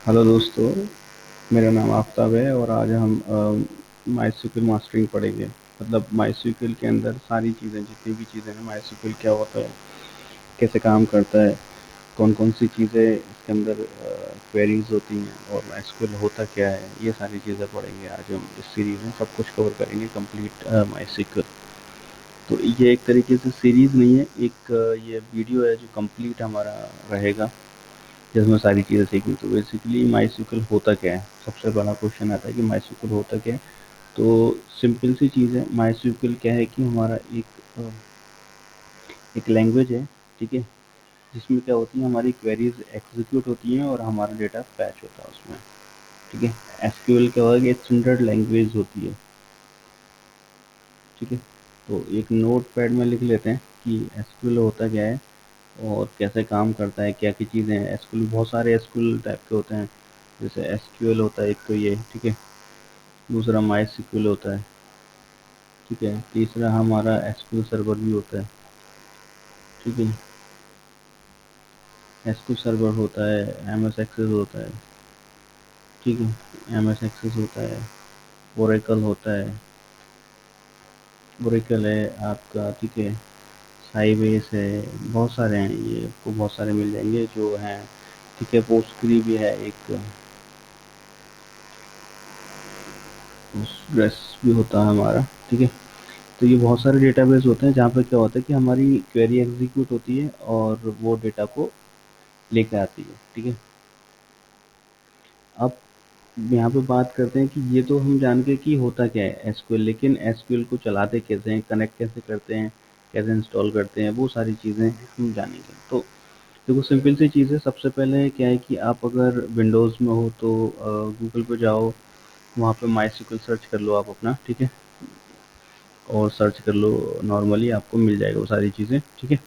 Hello दोस्तों, मेरा नाम आफ्ताब है और आज हम माइस्क्ल मास्टरिंग पढ़ेंगे। मतलब माइस्क्ल के अंदर सारी चीज़ें, जितनी भी चीज़ें हैं, माइस्क्ल क्या होता है, कैसे काम करता है, कौन कौन सी चीज़ें इसके अंदर क्वेरीज होती हैं और माइस्क्ल होता क्या है, ये सारी चीज़ें पढ़ेंगे आज हम इस सीरीज़ में। सब कुछ कवर करेंगे कंप्लीट माइस्क्ल। तो ये एक तरीके से सीरीज़ नहीं है, एक ये वीडियो है जो कंप्लीट हमारा रहेगा, जिसमें सारी चीज़ें सीखनी। तो बेसिकली माई होता क्या है, सबसे बड़ा क्वेश्चन आता है कि माई होता क्या है। तो सिंपल सी चीज़ है, माई क्या है कि हमारा एक लैंग्वेज है, ठीक है, जिसमें क्या होती है, हमारी क्वेरीज एग्जीक्यूट होती हैं और हमारा डेटा फैच होता है उसमें, ठीक है। एसक्यूएल क्या होगा कि एक स्टैंडर्ड लैंग्वेज होती है, ठीक है। तो एक नोट पैड में लिख लेते हैं कि एसक्यूएल होता क्या है और कैसे काम करता है, क्या क्या चीज़ें हैं। एसक्यूएल बहुत सारे एसक्यूएल टाइप के होते हैं, जैसे एसक्यूएल होता है एक, तो ये ठीक है। दूसरा माई सिक्वल होता है, ठीक है। तीसरा हमारा एसक्यूएल सर्वर भी होता है, ठीक है। एसक्यूएल सर्वर होता है, एम एस एक्सेस होता है, ठीक है। एम एस एक्सेस होता है, ओरेकल होता है, ओरेकल है आपका, ठीक है। साइबेस है, बहुत सारे हैं, ये आपको बहुत सारे मिल जाएंगे जो हैं, ठीक है। पोस्टग्री भी है एक, पोस्टग्रेस भी होता है हमारा, ठीक है। तो ये बहुत सारे डेटाबेस होते हैं जहाँ पे क्या होता है कि हमारी क्वेरी एग्जीक्यूट होती है और वो डेटा को लेके आती है, ठीक है। अब यहाँ पे बात करते हैं कि ये तो हम जान गए कि होता क्या है एसक्यूएल, लेकिन एसक्यूएल को चलाते कैसे हैं, कनेक्ट कैसे करते हैं, कैसे इंस्टॉल करते हैं, वो सारी चीज़ें हम जानेंगे। तो देखो, सिंपल सी चीज़ है। सबसे पहले क्या है कि आप अगर विंडोज़ में हो तो गूगल पे जाओ, वहाँ पे माई सिक्वल सर्च कर लो आप अपना, ठीक है। और सर्च कर लो, नॉर्मली आपको मिल जाएगा वो सारी चीज़ें, ठीक है।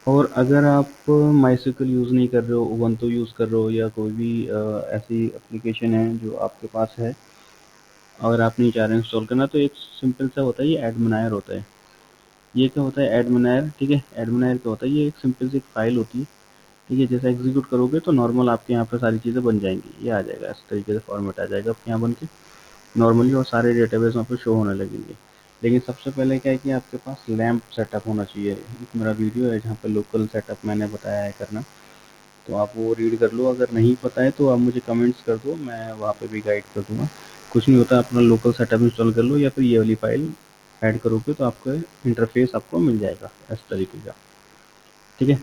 और अगर आप माइस्क्ल यूज़ नहीं कर रहे हो, उबंटू यूज़ कर रहे हो या कोई भी ऐसी एप्लीकेशन है जो आपके पास है, अगर आप नहीं चाह रहे इंस्टॉल करना, तो एक सिंपल सा होता है, ये एडमिनायर होता है। ये क्या होता है एडमिनायर, ठीक है। एडमिनायर क्या होता है, ये एक सिंपल सी एक फाइल होती है, ठीक है। जैसे एग्जीक्यूट करोगे तो नॉर्मल आपके यहाँ पे सारी चीज़ें बन जाएंगी, ये आ जाएगा इस तरीके से, फॉर्मेट आ जाएगा आपके यहाँ बन के नॉर्मली, और सारे डेटाबेस वहाँ पे शो होने लगेंगे। लेकिन सबसे पहले क्या है कि आपके पास लैंप सेटअप होना चाहिए। एक मेरा वीडियो है जहाँ पे लोकल सेटअप मैंने बताया है करना, तो आप वो रीड कर लो। अगर नहीं पता है तो आप मुझे कमेंट्स कर दो, मैं वहाँ पे भी गाइड कर दूंगा। कुछ नहीं होता, अपना लोकल सेटअप इंस्टॉल कर लो या फिर ये वाली फाइल ऐड करोगे तो आपका इंटरफेस आपको मिल जाएगा इस तरीके का, ठीक है।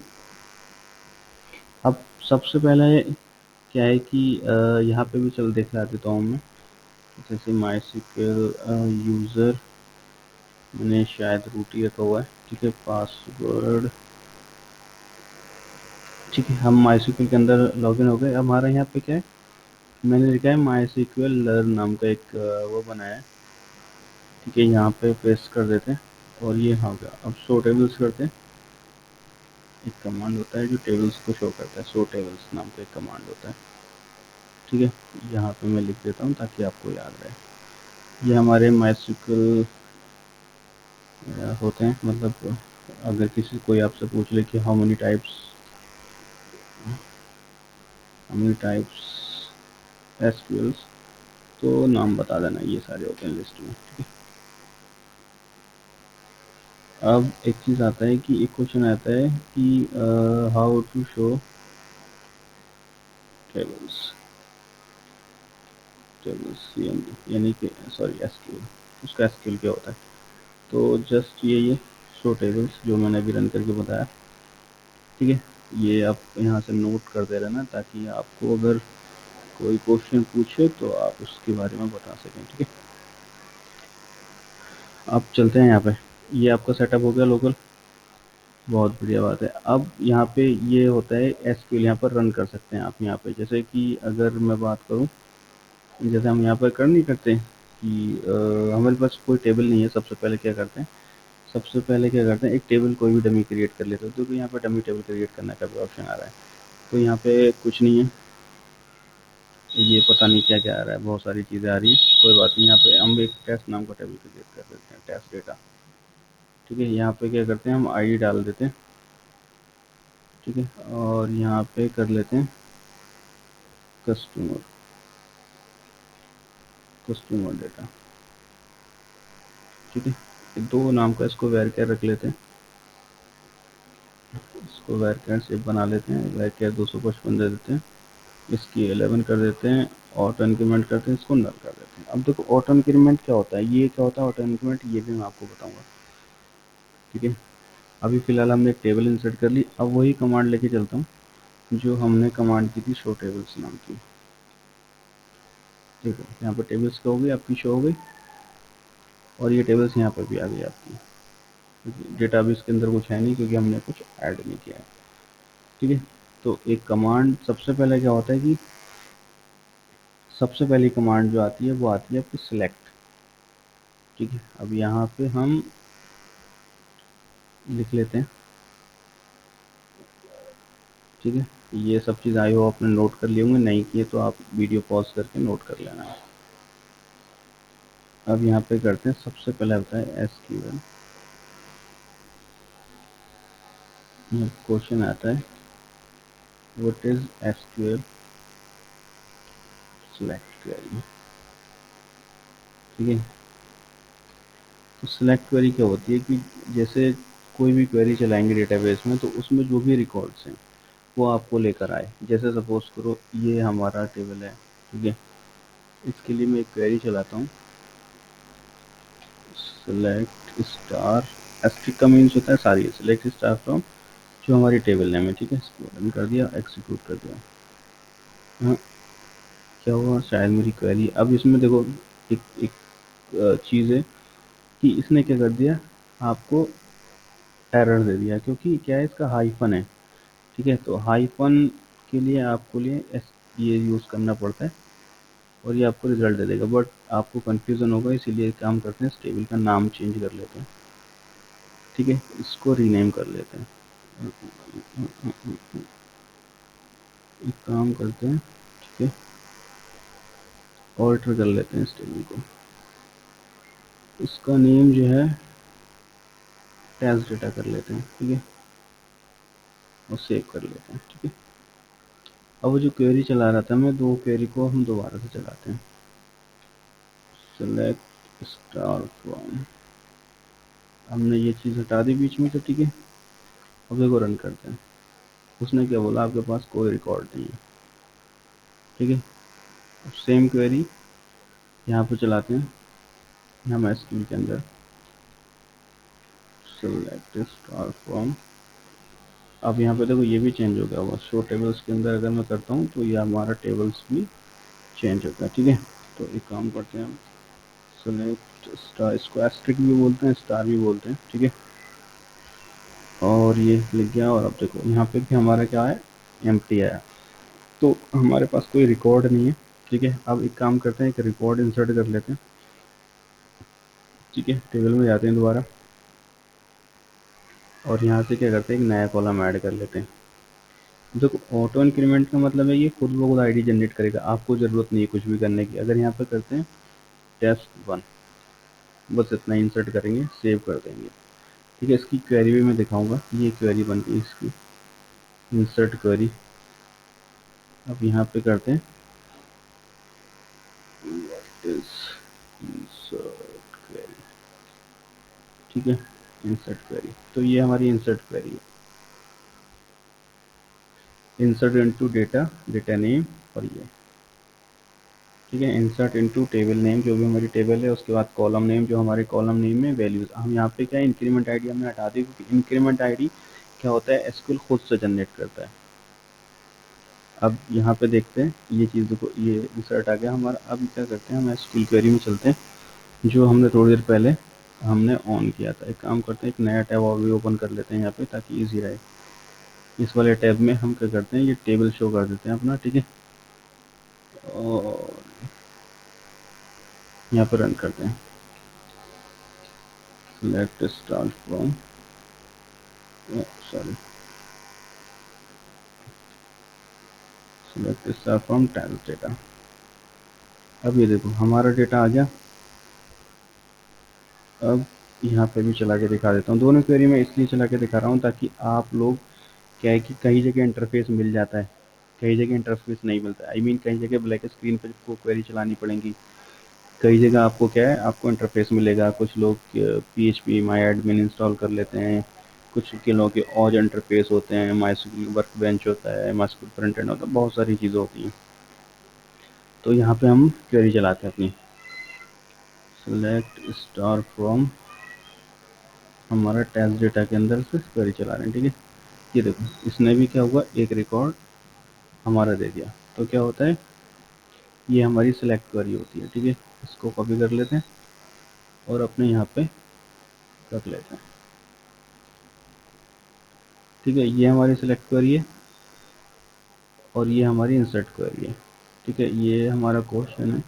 अब सबसे पहले क्या है कि यहाँ पे भी चल दिखला देता हूँ मैं। जैसे माई सिक्वल यूज़र, मैंने शायद रूट ही रखा हुआ है, ठीक है। पासवर्ड, ठीक है। हम माई सिक्वल के अंदर लॉगिन हो गए। अब हमारा यहाँ पे क्या है, मैंने लिखा है माई सिक्वल लर्न नाम का एक वो बनाया है, ठीक है। यहाँ पे पेस्ट कर देते हैं और ये हो गया। अब शो टेबल्स करते हैं। एक कमांड होता है जो टेबल्स को शो करता है, शो टेबल्स नाम का एक कमांड होता है, ठीक है। यहाँ पे मैं लिख देता हूँ ताकि आपको याद रहे। ये हमारे माई सिक्वल होते हैं। मतलब अगर किसी कोई आपसे पूछ ले कि हाउ मेनी टाइप्स एसक्यूएल्स, तो नाम बता देना, ये सारे होते हैं लिस्ट में, ठीक है। अब एक चीज़ आता है कि एक क्वेश्चन आता है कि how to show tables, tables यानी कि सॉरी एसक्यूएल, उसका एसक्यूएल क्या होता है। तो जस्ट ये शो टेबल्स जो मैंने अभी रन करके बताया, ठीक है। ये आप यहाँ से नोट करते रहना ताकि आपको अगर कोई क्वेश्चन पूछे तो आप उसके बारे में बता सकें, ठीक है। अब चलते हैं यहाँ पे। ये आपका सेटअप हो गया लोकल, बहुत बढ़िया बात है। अब यहाँ पे ये होता है एसक्यूएल, यहाँ पर रन कर सकते हैं आप। यहाँ पे जैसे कि अगर मैं बात करूँ, जैसे हम यहाँ पर कर नहीं करते कि हमारे पास कोई टेबल नहीं है, सबसे पहले क्या करते हैं, सबसे पहले क्या करते हैं, एक टेबल कोई भी डमी क्रिएट कर लेते हो। तो यहाँ पे डमी टेबल क्रिएट करने का भी ऑप्शन आ रहा है। तो यहाँ पे कुछ नहीं है, ये पता नहीं क्या क्या आ रहा है, बहुत सारी चीज़ें आ रही हैं, कोई बात नहीं। यहाँ पे हम एक टेस्ट नाम का टेबल क्रिएट कर देते हैं, टेस्ट डेटा, ठीक है। यहाँ पे क्या करते हैं, हम आईडी डाल देते हैं, ठीक है। और यहाँ पे कर लेते हैं कस्टमर कस्टमर डेटा, ठीक है। ये दो नाम का इसको वेर केयर रख लेते हैं, इसको वेर केयर से बना लेते हैं, वेर केयर 255 दे देते हैं, इसकी 11 कर देते हैं, ऑटो इंक्रीमेंट करते हैं, इसको नल कर देते हैं। अब देखो ऑटो इंक्रीमेंट क्या होता है, ये क्या होता है ऑटो इंक्रीमेंट, ये भी मैं आपको बताऊंगा, ठीक है। अभी फिलहाल हमने एक टेबल इंसर्ट कर ली, अब वही कमांड लेके चलता हूँ जो हमने कमांड की थी शो टेबल्स नाम की। देखो यहाँ पर टेबल्स क्या हो गई आपकी, शो हो गई, और ये टेबल्स यहाँ पर भी आ गई आपकी। डेटा भी इसके अंदर कुछ है नहीं क्योंकि हमने कुछ ऐड नहीं किया है, ठीक है। तो एक कमांड सबसे पहले क्या होता है कि सबसे पहली कमांड जो आती है वो आती है आपकी सिलेक्ट, ठीक है। अब यहाँ पे हम लिख लेते हैं, ठीक है। ये सब चीज़ आई हो आपने नोट कर लिए होंगे, नहीं किए तो आप वीडियो पॉज करके नोट कर लेना है। अब यहाँ पे करते हैं, सबसे पहले होता है एसक्यूएल, क्वेश्चन आता है what is SQL select query, ठीक है। तो सिलेक्ट क्वेरी क्या होती है कि जैसे कोई भी क्वेरी चलाएंगे डेटाबेस में तो उसमें जो भी रिकॉर्ड्स हैं वो आपको लेकर आए। जैसे सपोज करो ये हमारा टेबल है, ठीक है। इसके लिए मैं एक क्वेरी चलाता हूँ, सेलेक्ट स्टार, एस्ट्रिक का मीन्स होता है सारी, सेलेक्ट स्टार फ्रॉम जो हमारी टेबल नेम है, ठीक है। इसको रन कर दिया, एग्जीक्यूट कर दिया। हाँ, क्या हुआ, शायद मेरी क्वेरी, अब इसमें देखो एक एक चीज़ है कि इसने क्या कर दिया, आपको एरर दे दिया क्योंकि क्या है इसका हाइफन है, ठीक है। तो हाइफन के लिए आपको ये यूज़ करना पड़ता है और ये आपको रिजल्ट दे देगा, बट आपको कन्फ्यूज़न होगा, इसीलिए काम करते हैं इस टेबल का नाम चेंज कर लेते हैं, ठीक है। इसको रीनेम कर लेते हैं, एक काम करते हैं, ठीक है, ऑल्टर कर लेते हैं इस टेबल को, इसका नेम जो है टेस्ट डेटा कर लेते हैं, ठीक है, और सेव कर लेते हैं, ठीक है। अब वो जो क्वेरी चला रहा था मैं, दो क्वेरी को हम दोबारा से चलाते हैं, सेलेक्ट स्टार फ्रॉम, हमने ये चीज़ हटा दी बीच में से, ठीक है। अब देखो रन करते हैं, उसने क्या बोला, आपके पास कोई रिकॉर्ड नहीं है, ठीक है। अब सेम क्वेरी यहाँ पे चलाते हैं, हम एसक्यूएल के अंदर सेलेक्ट स्टार फ्रॉम, अब यहाँ पे देखो ये भी चेंज हो गया होगा, शो टेबल्स के अंदर अगर मैं करता हूँ तो ये हमारा टेबल्स भी चेंज होता है, ठीक है। तो एक काम करते हैं हम, सेलेक्ट स्टार, इसको एस्ट्रिक भी बोलते हैं, स्टार भी बोलते हैं, ठीक है। और ये लिख गया, और अब देखो यहाँ पे भी हमारा क्या है, एम्प्टी आया, तो हमारे पास कोई रिकॉर्ड नहीं है, ठीक है। अब एक काम करते हैं, एक रिकॉर्ड इंसर्ट कर लेते हैं, ठीक है। टेबल में जाते हैं दोबारा, और यहाँ से क्या करते हैं, एक नया कॉलम ऐड कर लेते हैं। देखो ऑटो इंक्रीमेंट का मतलब है ये खुद ब खुद आईडी जनरेट करेगा, आपको ज़रूरत नहीं है कुछ भी करने की। अगर यहाँ पे करते हैं टेस्ट वन, बस इतना इंसर्ट करेंगे, सेव कर देंगे, ठीक है। इसकी क्वेरी भी मैं दिखाऊंगा, ये क्वेरी बन गई इसकी, इंसर्ट क्वेरी। अब यहाँ पे करते हैं व्हाट इज इंसर्ट क्वेरी, ठीक है, इंसर्ट क्वेरी। तो ये हमारी इंसर्ट क्वेरी है, insert into data, data name, और ये, ठीक है, इंसर्ट इनटू टेबल नेम, जो भी हमारी टेबल है, उसके बाद कॉलम नेम, जो हमारे कॉलम नेम में वैल्यूज, हम यहाँ पे क्या है, इंक्रीमेंट आईडी हमने हटा दी क्योंकि इंक्रीमेंट आईडी क्या होता है, एसक्यूएल खुद से जनरेट करता है। अब यहाँ पे देखते हैं ये चीज़, देखो ये इंसर्ट आ गया हमारा। अब क्या करते हैं, हम एसक्यूएल क्वेरी में चलते हैं जो हमने थोड़ी देर पहले हमने ऑन किया था। एक काम करते हैं, एक नया टैब और भी ओपन कर लेते हैं यहाँ पे ताकि ईजी रहे। इस वाले टैब में हम क्या करते हैं, ये टेबल शो कर देते हैं अपना, ठीक है, और यहाँ पर रन करते हैं, let start from, sorry, select start from test data. अब ये देखो हमारा डेटा आ गया। अब यहाँ पे भी चला के दिखा देता हूँ, दोनों क्वेरी में इसलिए चला के दिखा रहा हूँ ताकि आप लोग, क्या है कि कई जगह इंटरफेस मिल जाता है, कई जगह इंटरफेस नहीं मिलता है, आई मीन कई जगह ब्लैक स्क्रीन पर आपको क्वेरी चलानी पड़ेगी, कई जगह आपको क्या है आपको इंटरफेस मिलेगा। कुछ लोग PHP माई एडमिन इंस्टॉल कर लेते हैं, कुछ के लोगों के और इंटरफेस होते हैं, माइस्क्यूल वर्क बेंच होता है, माइस्क्यूल फ्रंट एंड होता है, बहुत सारी चीज़ें होती हैं। तो यहाँ पे हम क्वेरी चलाते हैं अपनी, सेलेक्ट स्टार फ्रॉम, हमारा टेस्ट डेटा के अंदर से क्वेरी चला रहे हैं, ठीक है। ये देखो इसने भी क्या हुआ, एक रिकॉर्ड हमारा दे दिया। तो क्या होता है, ये हमारी सिलेक्ट क्वेरी होती है, ठीक है। इसको कॉपी कर लेते हैं और अपने यहाँ पे रख लेते हैं, ठीक है। ये हमारी सिलेक्ट क्वेरी है और ये हमारी इंसर्ट क्वेरी है, ठीक है। ये हमारा क्वेश्चन है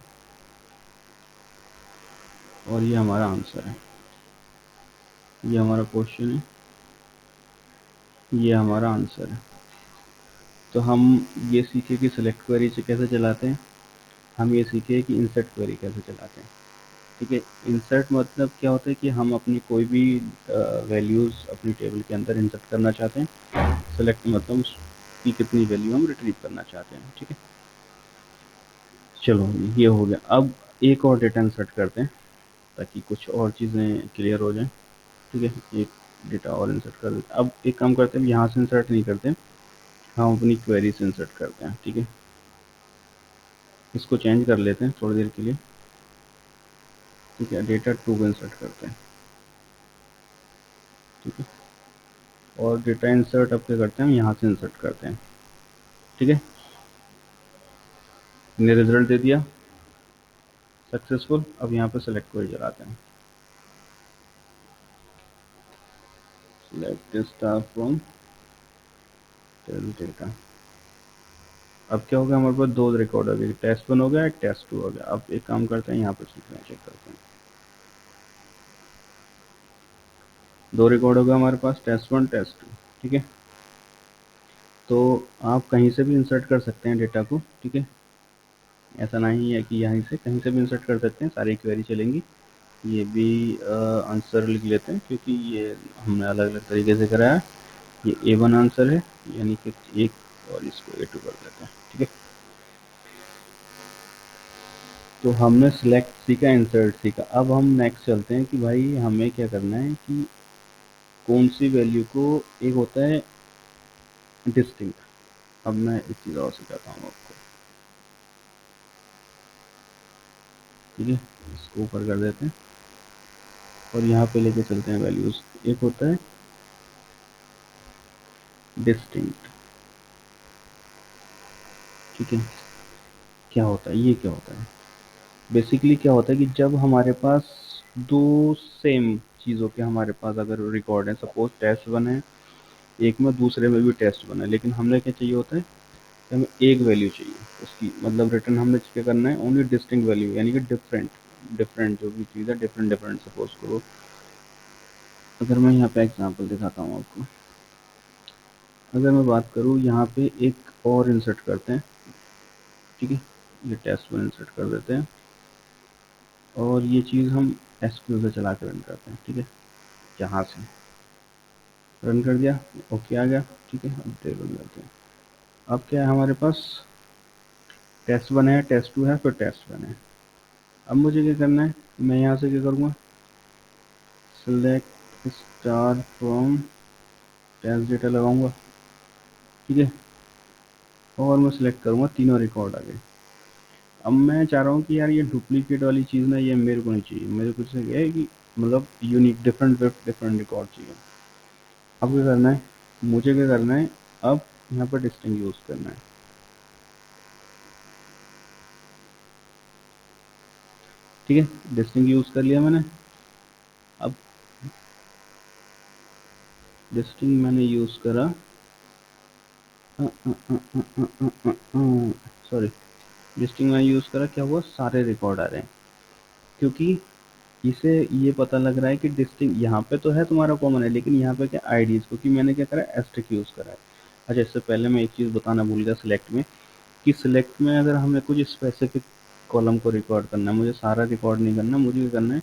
और ये हमारा आंसर है। ये हमारा क्वेश्चन है, ये हमारा आंसर है। तो हम ये सीखे कि सिलेक्ट क्वेरी से कैसे चलाते हैं, हम ये सीखे कि इंसर्ट क्वेरी कैसे चलाते हैं, ठीक है। इंसर्ट मतलब क्या होता है कि हम अपनी कोई भी वैल्यूज़ अपनी टेबल के अंदर इंसर्ट करना चाहते हैं। सेलेक्ट मतलब उसकी कितनी वैल्यू हम रिट्रीव करना चाहते हैं, ठीक है। चलो ये हो गया। अब एक और डेटा इंसर्ट करते हैं ताकि कुछ और चीज़ें क्लियर हो जाएं, ठीक है। एक डेटा और इंसर्ट कर देते हैं। अब एक काम करते हैं, यहाँ से इंसर्ट नहीं करते, हम अपनी क्वेरी से इंसर्ट करते हैं, ठीक है। इसको चेंज कर लेते हैं थोड़ी देर के लिए, ठीक है। डेटा 2 को इंसर्ट करते हैं, ठीक है। और डेटा इंसर्ट अब क्या करते हैं, हम यहाँ से इंसर्ट करते हैं, ठीक है। ने रिजल्ट दे दिया सक्सेसफुल। अब यहाँ पे सेलेक्ट क्वेरी चलाते हैं, select star from test data. अब क्या हो गया, हमारे पास दो रिकॉर्ड हो गए, टेस्ट 1 हो गया, टेस्ट 2 हो गया। अब एक काम करते हैं, यहाँ पे चेक करते हैं, दो रिकॉर्ड हो गया हमारे पास, टेस्ट 1 टेस्ट 2, ठीक है। तो आप कहीं से भी इंसर्ट कर सकते हैं डेटा को, ठीक है। ऐसा नहीं है कि यहीं से कहीं से भी इंसर्ट कर सकते हैं, सारी क्वेरी चलेंगी। ये भी आंसर लिख लेते हैं क्योंकि ये हमने अलग अलग तरीके से कराया। ये A1 आंसर है, यानी कि एक, और इसको A2 कर देते हैं, ठीक है। तो हमने सिलेक्ट सीखा, इंसर्ट सीखा। अब हम नेक्स्ट चलते हैं कि भाई हमें क्या करना है कि कौन सी वैल्यू को, एक होता है डिस्टिंक्ट। अब मैं एक चीज़ और सिखाता हूँ आपको, ठीक है। इसको ऊपर कर देते हैं और यहाँ पे लेके चलते हैं वैल्यूज़। एक होता है डिस्टिंक्ट, ठीक है। क्या होता है, ये क्या होता है, बेसिकली क्या होता है कि जब हमारे पास दो सेम चीज़ों के हमारे पास अगर रिकॉर्ड है, सपोज टेस्ट 1 है एक में, दूसरे में भी टेस्ट 1 है, लेकिन हमने क्या चाहिए होता है कि हमें एक वैल्यू चाहिए उसकी, मतलब रिटर्न हमने क्या करना है, ओनली डिस्टिंक्ट वैल्यू, यानी कि डिफरेंट डिफरेंट जो भी चीज़ है डिफरेंट डिफरेंट। सपोज करो, अगर मैं यहाँ पे एग्जांपल दिखाता हूँ आपको, अगर मैं बात करूँ यहाँ पे एक और इंसर्ट करते हैं, ठीक है। ये टेस्ट 1 इंसर्ट कर देते हैं और ये चीज़ हम SQL से चला कर रन करते हैं, ठीक है। यहाँ से रन कर दिया, ओके आ गया, ठीक है। अब टेबल में जाते हैं। अब क्या है हमारे पास, टेस्ट 1 है, टेस्ट 2 है, फिर टेस्ट 1 है। अब मुझे क्या करना है, मैं यहाँ से क्या करूँगा, select star from test data लगाऊंगा, ठीक है। और मैं सिलेक्ट करूँगा, तीनों रिकॉर्ड आ गए। अब मैं चाह रहा हूँ कि यार ये डुप्लीकेट वाली चीज़ ना, ये मेरे को नहीं चाहिए, मेरे को चाहिए है कि मतलब यूनिक डिफरेंट डिफरेंट रिकॉर्ड चाहिए। अब क्या करना है, मुझे क्या करना है, अब यहाँ पर डिस्टिंग यूज़ करना है, ठीक है। डिस्टिंग यूज़ कर लिया मैंने। अब डिस्टिंग मैंने यूज़ करा, सॉरी, डिस्टिंग मैंने यूज़ करा, क्या हुआ, सारे रिकॉर्ड आ रहे हैं, क्योंकि इसे ये पता लग रहा है कि डिस्टिंग यहाँ पे तो है तुम्हारा कॉमन है, लेकिन यहाँ पे क्या आईडीज, क्योंकि मैंने क्या करा, एस्ट्रिक यूज़ करा है। अच्छा, इससे पहले मैं एक चीज़ बताना भूल गया सिलेक्ट में, कि सिलेक्ट में अगर हमें कुछ स्पेसिफिक कॉलम को रिकॉर्ड करना है, मुझे सारा रिकॉर्ड नहीं करना, मुझे क्या करना है,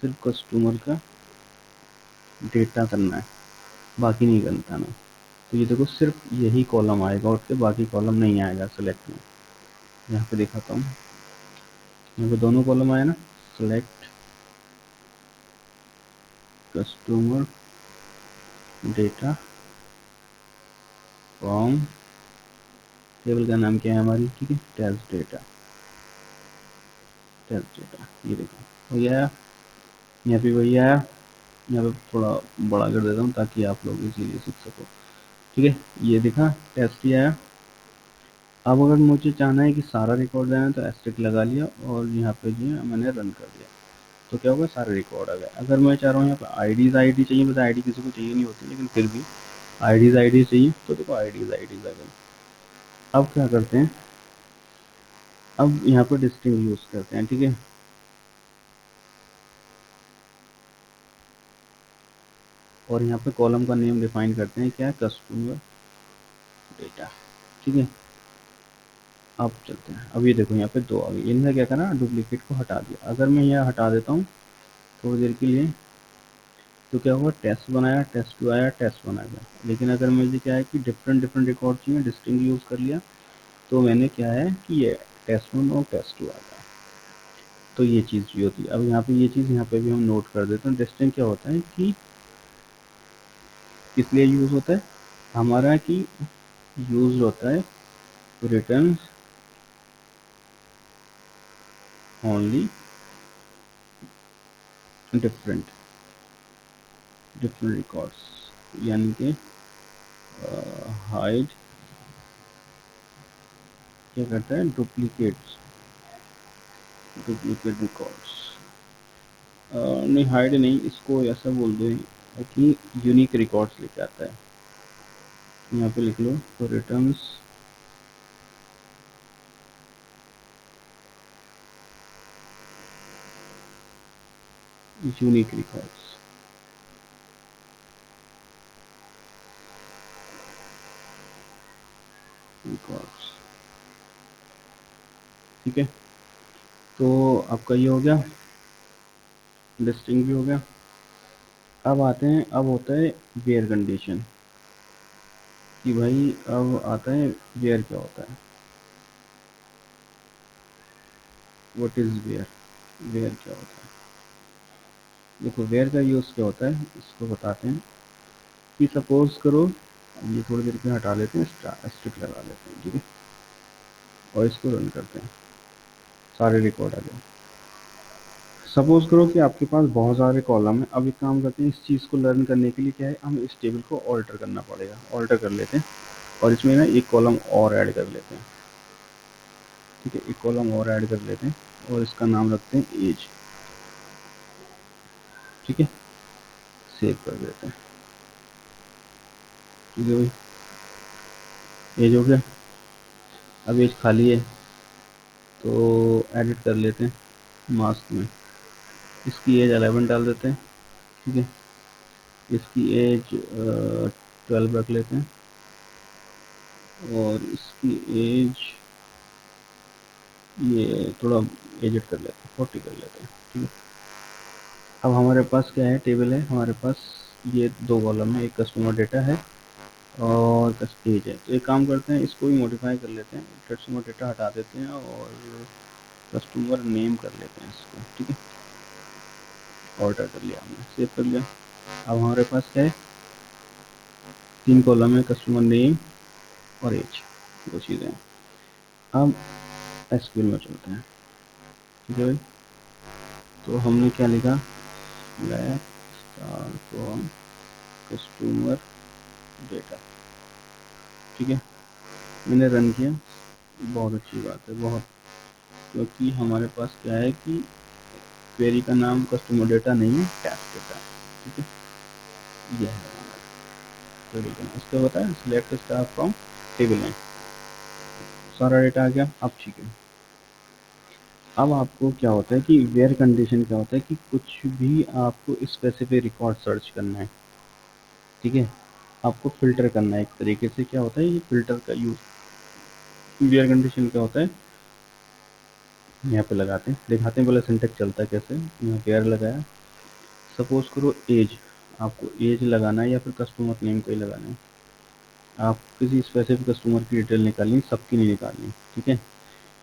सिर्फ कस्टमर का डेटा करना है, बाकी नहीं करता ना। तो ये देखो सिर्फ यही कॉलम आएगा, उठ के बाकी कॉलम नहीं आएगा सेलेक्ट में। यहाँ पे दिखाता हूँ, यहाँ पे दोनों कॉलम आए ना, select customer data from, table का नाम क्या है हमारी, ठीक है, टेस्ट डेटा, टेस्ट डेटा, ये देखो वही आया, यहाँ पे वही आया। यहाँ पे थोड़ा बड़ा कर देता हूँ ताकि आप लोग इजीली सीख सको, ठीक है, ये दिखा टेस्ट ही आया। अब अगर मुझे चाहना है कि सारा रिकॉर्ड आए तो एस्ट्रिक लगा लिया और यहाँ पे जो है मैंने रन कर दिया, तो क्या होगा, सारे रिकॉर्ड आ गए। अगर मैं चाह रहा हूँ यहाँ पे आईडी चाहिए, बस आईडी किसी को चाहिए नहीं होती, लेकिन फिर भी आईडी चाहिए, तो देखो आईडीज आ गई। अब क्या करते हैं, अब यहाँ पे डिस्टिंग यूज करते हैं, ठीक है, और यहाँ पे कॉलम का नेम डिफाइन करते हैं, क्या है, कस्टमर डेटा, ठीक है। अब चलते हैं, अब ये देखो यहाँ पे दो आ गई, इनसे क्या करना, डुप्लीकेट को हटा दिया। अगर मैं यह हटा देता हूँ थोड़ी देर के लिए, तो क्या हुआ, टेस्ट बनाया, टेस्ट टू आया, टेस्ट बना गया। लेकिन अगर मुझे क्या है कि डिफरेंट डिफरेंट रिकॉर्ड चाहिए, डिस्टिंग यूज कर लिया, तो मैंने क्या है कि ये टेस्ट वन और टेस्ट टू आ गया, तो ये चीज़ भी होती है। अब यहाँ पे ये चीज़ यहाँ पे भी हम नोट कर देते हैं। डिस्टिंग क्या होता है कि किस लिए यूज होता है हमारा, कि यूज होता है return only different different records, यानी कि हाइड क्या करता है, डुप्लीकेट डुप्लीकेट रिकॉर्ड्स, नहीं हाइड नहीं, इसको ऐसा बोल दो कि यूनिक रिकॉर्ड्स लेके आता है। यहाँ पे लिख लो, तो रिटर्न्स यूनिक रिकॉर्ड्स, रिकॉर्ड्स, ठीक है। तो आपका ये हो गया, लिस्टिंग भी हो गया। अब आते हैं, अब होता है वेयर कंडीशन, कि भाई अब आता है वेयर क्या होता है, व्हाट इज वेयर, वेयर क्या होता है। देखो वेयर का यूज़ क्या होता है, इसको बताते हैं। कि सपोज करो, ये थोड़ी देर के हटा लेते हैं, स्टिक लगा लेते हैं, ठीक है, और इसको रन करते हैं, सारे रिकॉर्ड आ गए। सपोज करो कि आपके पास बहुत सारे कॉलम है। अब एक काम करते हैं, इस चीज़ को लर्न करने के लिए क्या है, हमें इस टेबल को ऑल्टर करना पड़ेगा, ऑल्टर कर लेते हैं, और इसमें ना एक कॉलम और ऐड कर लेते हैं, ठीक है, एक कॉलम और ऐड कर लेते हैं, और इसका नाम रखते हैं एज, ठीक है, सेव कर देते हैं, ठीक है भाई, एज हो गया। अब एज खाली है, तो एडिट कर लेते हैं मास्क में, इसकी एज 11 डाल देते हैं, ठीक है, इसकी एज 12 रख लेते हैं, और इसकी एज ये थोड़ा एडिट कर लेते हैं, 40 कर लेते हैं, ठीक है। अब हमारे पास क्या है, टेबल है हमारे पास, ये दो कॉलम है, एक कस्टमर डेटा है और एज है। तो एक काम करते हैं, इसको भी मॉडिफाई कर लेते हैं, कस्टमर डेटा हटा देते हैं और कस्टमर नेम कर लेते हैं इसको, ठीक है, ऑल्टर कर लिया हमने, सेव कर लिया। अब हमारे पास क्या है, तीन कॉलम है, कस्टमर नेम और एज, दो चीज़ें हैं। अब एसक्यूएल में चलते हैं, ठीक है भाई। तो हमने क्या लिखा, black star from customer data, ठीक है, मैंने रन किया, बहुत अच्छी बात है, बहुत, क्योंकि हमारे पास क्या है कि क्वेरी का नाम कस्टमर डेटा नहीं है, टेस्ट डेटा, ठीक है, यह है हमारा क्वेरी का नाम। उसके बताया सिलेक्ट स्टार फ्रॉम टेबल में, सारा डेटा आ गया। अब ठीक है, अब आपको क्या होता है कि वेयर कंडीशन क्या होता है कि कुछ भी आपको स्पेसिफिक रिकॉर्ड सर्च करना है, ठीक है, आपको फिल्टर करना है एक तरीके से, क्या होता है ये फिल्टर का यूज। वेयर कंडीशन क्या होता है, यहाँ पे लगाते हैं, दिखाते हैं पहले सिंटेक्स चलता है कैसे। यहाँ वेयर लगाया, सपोज करो एज, आपको एज लगाना है या फिर कस्टमर नेम को ही लगाना है, आप किसी स्पेसिफिक कस्टमर की डिटेल निकालनी, सबकी नहीं निकालनी, ठीक है।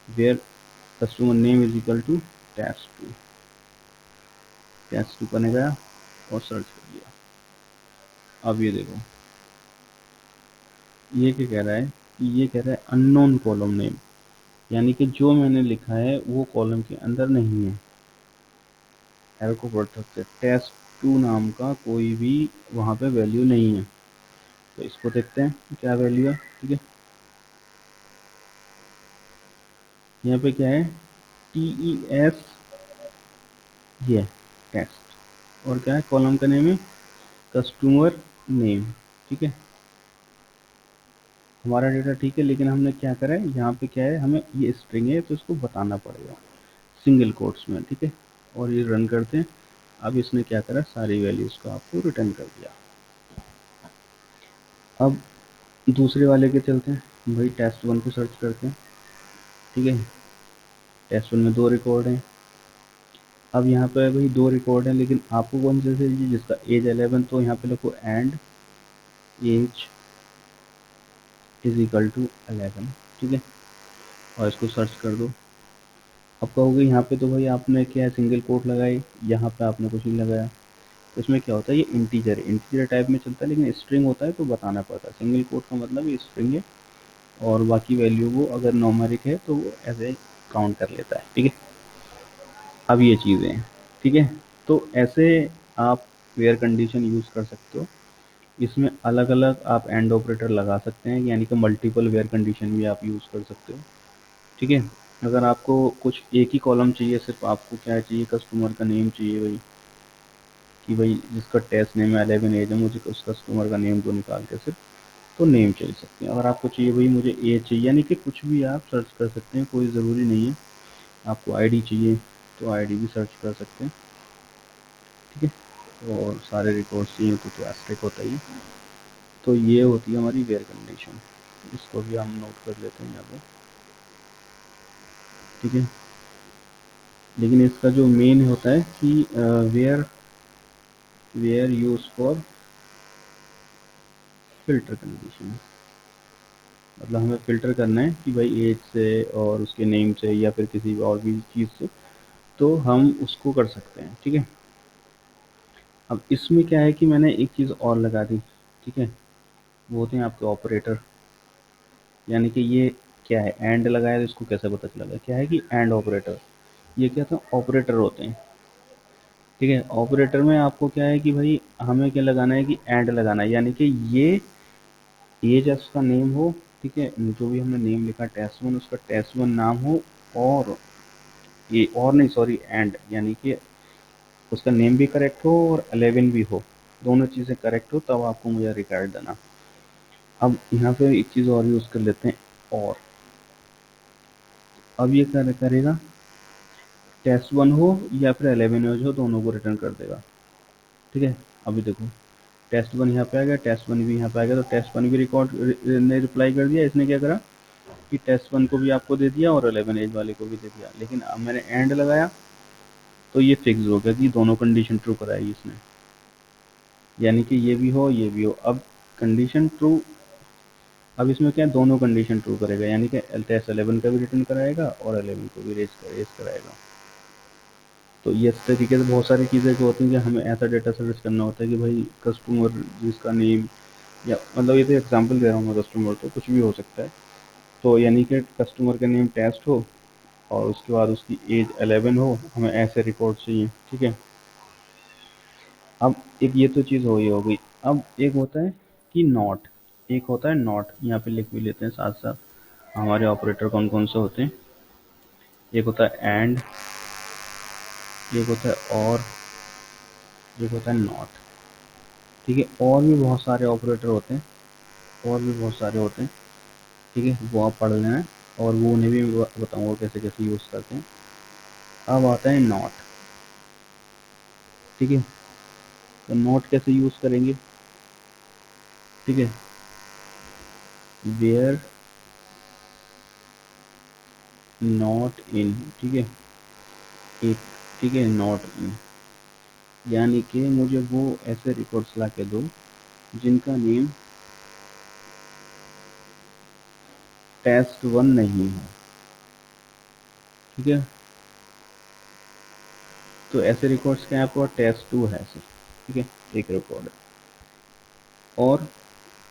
Where customer name is equal to test 2, test 2 करने गया और सर्च कर लिया। अब ये देखो, ये क्या कह रहा है कि ये कह रहा है अननोन कॉलम नेम, यानी कि जो मैंने लिखा है वो कॉलम के अंदर नहीं है। एरर को पढ़ सकते हैं, टेस्ट 2 नाम का कोई भी वहाँ पे वैल्यू नहीं है। तो इसको देखते हैं क्या वैल्यू है, ठीक है। यहाँ पे क्या है, TES, ये टेस्ट, और क्या है कॉलम का नेम है कस्टमर नेम, ठीक है। हमारा डेटा ठीक है, लेकिन हमने क्या करा है, यहाँ पे क्या है, हमें ये स्ट्रिंग है तो इसको बताना पड़ेगा सिंगल कोट्स में, ठीक है। और ये रन करते हैं। अब इसने क्या करा, सारी वैल्यूज को आपको रिटर्न कर दिया। अब दूसरे वाले के चलते हैं भाई, टेस्ट 1 को सर्च करते हैं, ठीक है। टेस्ट 1 में 2 रिकॉर्ड हैं। अब यहाँ पे भाई 2 रिकॉर्ड हैं, लेकिन आपको कौन से चाहिए, जिसका एज 11, तो यहाँ पे लिखो and age is equal to 11, ठीक है। और इसको सर्च कर दो। अब कहोगे यहाँ पे तो भाई आपने क्या है, सिंगल कोट लगाई, यहाँ पे आपने कुछ नहीं लगाया। तो इसमें क्या होता है, ये इंटीजर है, इंटीजर टाइप में चलता है, लेकिन स्ट्रिंग होता है तो बताना पड़ता है। सिंगल कोट का मतलब ये स्ट्रिंग है, और बाकी वैल्यू वो अगर नॉमरिक है तो वो ऐसे काउंट कर लेता है, ठीक है। अब ये चीज़ें हैं, ठीक है। तो ऐसे आप वेयर कंडीशन यूज़ कर सकते हो। इसमें अलग अलग आप एंड ऑपरेटर लगा सकते हैं, यानी कि मल्टीपल वेयर कंडीशन भी आप यूज़ कर सकते हो, ठीक है। अगर आपको कुछ एक ही कॉलम चाहिए, सिर्फ आपको क्या चाहिए, कस्टमर का नेम चाहिए भाई, कि भाई जिसका टेस्ट नेम है 11 एज है, मुझे उस कस्टमर का नेम को निकाल के सिर्फ, तो नेम चल सकते हैं। अगर आपको चाहिए भाई मुझे एज चाहिए, यानी कि कुछ भी आप सर्च कर सकते हैं, कोई ज़रूरी नहीं है। आपको आईडी चाहिए तो आईडी भी सर्च कर सकते हैं, ठीक है। और सारे रिकॉर्ड्स चाहिए तो एस्ट्रिक होता ही है। तो ये होती है हमारी वेयर कंडीशन। इसको भी हम नोट कर लेते हैं यहाँ पे, ठीक है। लेकिन इसका जो मेन होता है कि where where use for filter condition, मतलब हमें फ़िल्टर करना है कि भाई एज से और उसके नेम से या फिर किसी और भी चीज़ से, तो हम उसको कर सकते हैं, ठीक है। अब इसमें क्या है कि मैंने एक चीज़ और लगा दी, ठीक है। वो होते हैं आपके ऑपरेटर, यानी कि ये क्या है, एंड लगाया तो इसको कैसे पता चला, क्या है कि एंड ऑपरेटर, ये क्या था, ऑपरेटर होते हैं, ठीक है। ऑपरेटर में आपको क्या है कि भाई हमें क्या लगाना है कि एंड लगाना है, यानी कि ये एज उसका नेम हो, ठीक है। जो भी हमने नेम लिखा टेस्ट 1, उसका टेस्ट 1 नाम हो, और ये और नहीं, सॉरी, एंड, यानी कि उसका नेम भी करेक्ट हो और 11 भी हो, दोनों चीज़ें करेक्ट हो, तब आपको मुझे रिकॉर्ड देना। अब यहाँ पे एक चीज़ और यूज़ कर लेते हैं, और अब ये करेगा टेस्ट 1 हो या फिर 11 एज हो, दोनों को रिटर्न कर देगा, ठीक है। अभी देखो टेस्ट 1 यहाँ पे आ गया, टेस्ट 1 भी यहाँ पे आ गया, तो टेस्ट 1 भी रिकॉर्ड ने रिप्लाई कर दिया। इसने क्या करा कि टेस्ट 1 को भी आपको दे दिया और 11 एज वाले को भी दे दिया, लेकिन अब मैंने एंड लगाया तो ये फिक्स हो गया कि दोनों कंडीशन ट्रू कराई इसने, यानी कि ये भी हो ये भी हो। अब कंडीशन ट्रू, अब इसमें क्या है, दोनों कंडीशन ट्रू करेगा, यानी कि टेस्ट 11 का भी रिटर्न कराएगा और 11 को भी रेज कराएगा। तो ये इस तरीके से बहुत सारी चीज़ें जो होती हैं कि हमें ऐसा डेटा सर्च करना होता है कि भाई कस्टमर जिसका नेम, या मतलब ये तो एग्जांपल दे रहा हूँ मैं, कस्टमर तो कुछ भी हो सकता है। तो यानी कि कस्टमर का नेम टेस्ट हो और उसके बाद उसकी एज 11 हो, हमें ऐसे रिकॉर्ड चाहिए, ठीक है। अब एक ये तो चीज़ हो गई। अब एक होता है कि नॉट, एक होता है नॉट, यहाँ पे लिख भी लेते हैं साथ साथ हमारे ऑपरेटर कौन कौन से होते हैं। एक होता है एंड, एक होता है और, एक होता है नॉट, ठीक है। और भी बहुत सारे ऑपरेटर होते हैं, और भी बहुत सारे होते हैं, ठीक है। वो आप पढ़ लेना, और वो उन्हें भी बताऊंगा कैसे कैसे यूज़ करते हैं। अब आता है नॉट, ठीक है। तो नॉट कैसे यूज़ करेंगे, ठीक है। वेयर नॉट इन, ठीक है, एक, ठीक है, नॉट इन, यानी कि मुझे वो ऐसे रिकॉर्ड्स ला के दो जिनका नेम टेस्ट वन नहीं है, ठीक है। तो ऐसे रिकॉर्ड्स क्या है, आपको टेस्ट टू है सिर्फ, ठीक है, एक रिकॉर्ड है। और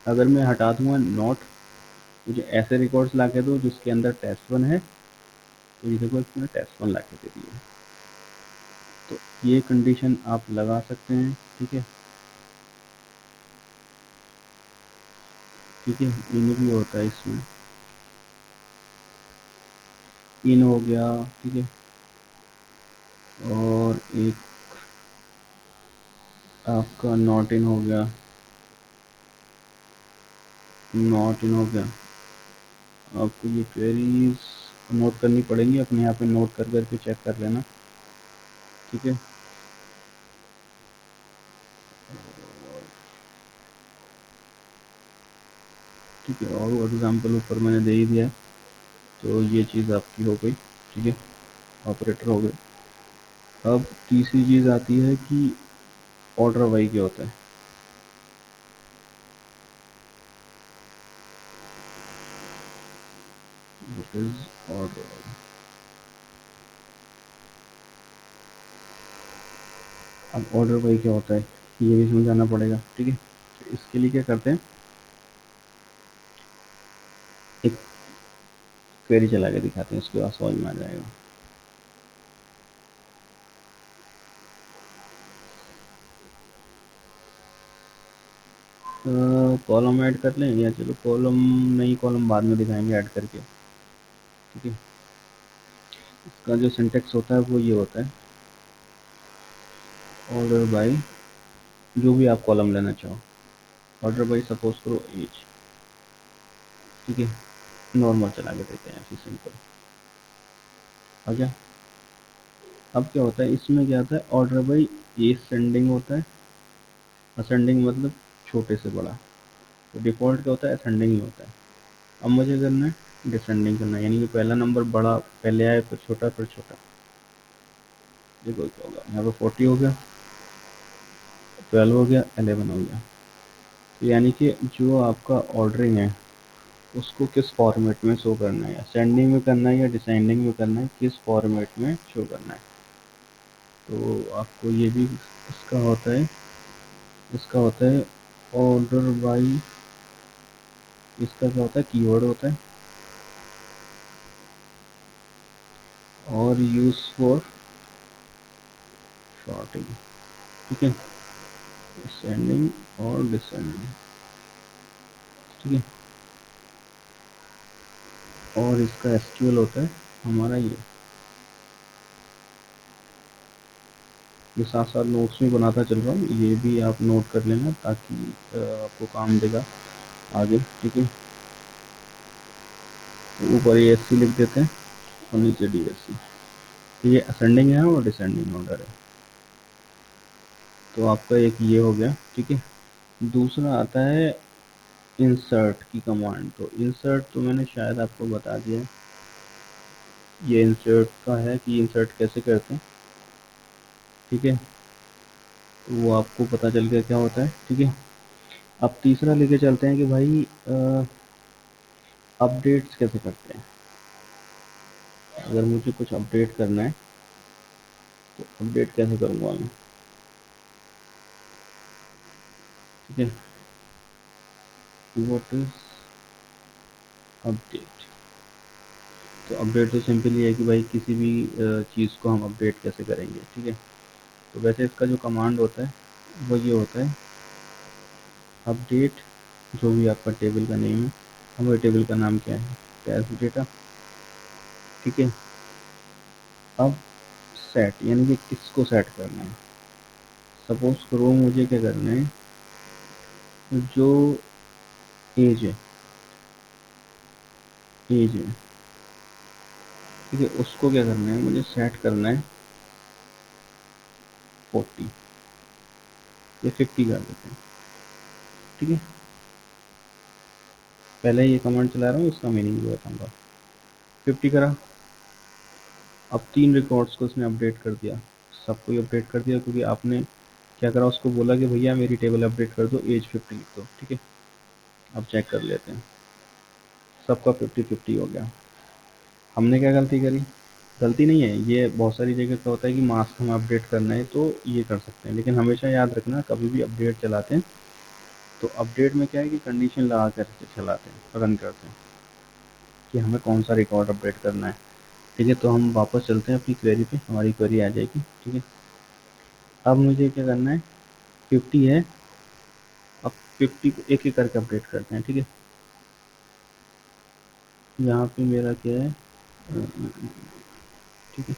अगर मैं हटा दूंगा नॉट, मुझे ऐसे रिकॉर्ड्स ला के दो जिसके अंदर टेस्ट वन है, तो ये देखो इसमें टेस्ट वन ला के दे दिए। तो ये कंडीशन आप लगा सकते हैं, ठीक है, ठीक है। इन भी होता है इसमें, इन हो गया, ठीक है। और एक आपका नॉट इन हो गया, नॉट इन हो गया। आपको ये क्वेरीज नोट करनी पड़ेंगी, अपने यहाँ पे नोट कर करके चेक कर लेना, ठीक है। ठीक है, और एग्जाम्पल ऊपर मैंने दे ही दिया है। तो ये चीज़ आपकी हो गई, ठीक है, ऑपरेटर हो गए। अब तीसरी चीज़ आती है कि ऑर्डर वाई क्या होता है। What is order by? अब ऑर्डर वाई क्या होता है ये भी समझाना पड़ेगा, ठीक है। तो इसके लिए क्या करते हैं, एक क्वेरी चला के दिखाते हैं, उसके बाद समझ में आ जाएगा। कॉलम ऐड कर लें, या चलो कॉलम नहीं, कॉलम बाद में दिखाएंगे ऐड करके, ठीक है। इसका जो सिंटेक्स होता है वो ये होता है, ऑर्डर बाई जो भी आप कॉलम लेना चाहो, ऑर्डर बाई सपोज करो एज, ठीक है। नॉर्मल चला के देते हैं, ऐसे सिंपल आ गया। अब क्या होता है इसमें, क्या होता है ऑर्डर बाई एज सेंडिंग होता है, असेंडिंग मतलब छोटे से बड़ा। तो डिफ़ॉल्ट क्या होता है, असेंडिंग ही होता है। अब मुझे करना है डिसेंडिंग करना है, यानी कि पहला नंबर बड़ा पहले आए, फिर छोटा, फिर छोटा। देखो क्या होगा, यहाँ पे 40 हो गया, 12 हो गया, 11 हो गया। तो यानी कि जो आपका ऑर्डरिंग है उसको किस फॉर्मेट में शो करना है, असेंडिंग में करना है या डिसेंडिंग में करना है, किस फॉर्मेट में शो करना है। तो आपको ये भी इसका होता है, इसका होता है ऑर्डर बाई, इसका क्या होता है कीवर्ड होता है, और यूज फॉर शॉर्टिंग, ठीक है, असेंडिंग और डिसेंडिंग, ठीक है। और इसका एसक्यूएल होता है हमारा ये साथ साथ नोट्स में बनाता चल रहा हूँ, ये भी आप नोट कर लेना ताकि आपको काम देगा आगे, ठीक है। तो ऊपर ये एस सी लिख देते हैं और नीचे डी एस सी। ये असेंडिंग है और डिसेंडिंग ऑर्डर है। तो आपका एक ये हो गया, ठीक है। दूसरा आता है इंसर्ट की कमांड। तो इंसर्ट तो मैंने शायद आपको बता दिया, ये इंसर्ट का है कि इंसर्ट कैसे करते हैं, ठीक है। तो वो आपको पता चल गया क्या होता है, ठीक है। अब तीसरा लेके चलते हैं कि भाई अपडेट्स कैसे करते हैं। अगर मुझे कुछ अपडेट करना है तो अपडेट कैसे करूँगा मैं, ठीक है। What is update? तो अपडेट तो सिंपल ये है कि भाई किसी भी चीज़ को हम अपडेट कैसे करेंगे, ठीक है। तो वैसे इसका जो कमांड होता है वो ये होता है अपडेट, जो भी आपका टेबल का नेम है, हमारे टेबल का नाम क्या है, टेस्ट डेटा, ठीक है। अब सेट यानी कि किसको सेट करना है, सपोज करो मुझे क्या करना है, जो एज है, एज है, ठीक है, उसको क्या करना है, मुझे सेट करना है 40 या 50 कर देते हैं, ठीक है। पहले ये कमांड चला रहा हूँ, इसका मीनिंग भी बताऊंगा। 50 करा। अब 3 रिकॉर्ड्स को इसने अपडेट कर दिया, सबको ही अपडेट कर दिया, क्योंकि आपने क्या करा, उसको बोला कि भैया मेरी टेबल अपडेट कर दो, एज 50 लिख दो, ठीक है। अब चेक कर लेते हैं, सबका 50-50 हो गया। हमने क्या गलती करी? गलती नहीं है, ये बहुत सारी जगह क्या होता है कि मास्क हमें अपडेट करना है तो ये कर सकते हैं, लेकिन हमेशा याद रखना कभी भी अपडेट चलाते हैं तो अपडेट में क्या है कि कंडीशन लगा कर चलाते हैं, रन करते हैं कि हमें कौन सा रिकॉर्ड अपडेट करना है। ठीक है, तो हम वापस चलते हैं अपनी क्वेरी पे, हमारी क्वेरी आ जाएगी। ठीक है, अब मुझे क्या करना है, 50 है, अब 50 को एक एक करके अपडेट करते हैं। ठीक है, यहाँ पे मेरा क्या है, ठीक है,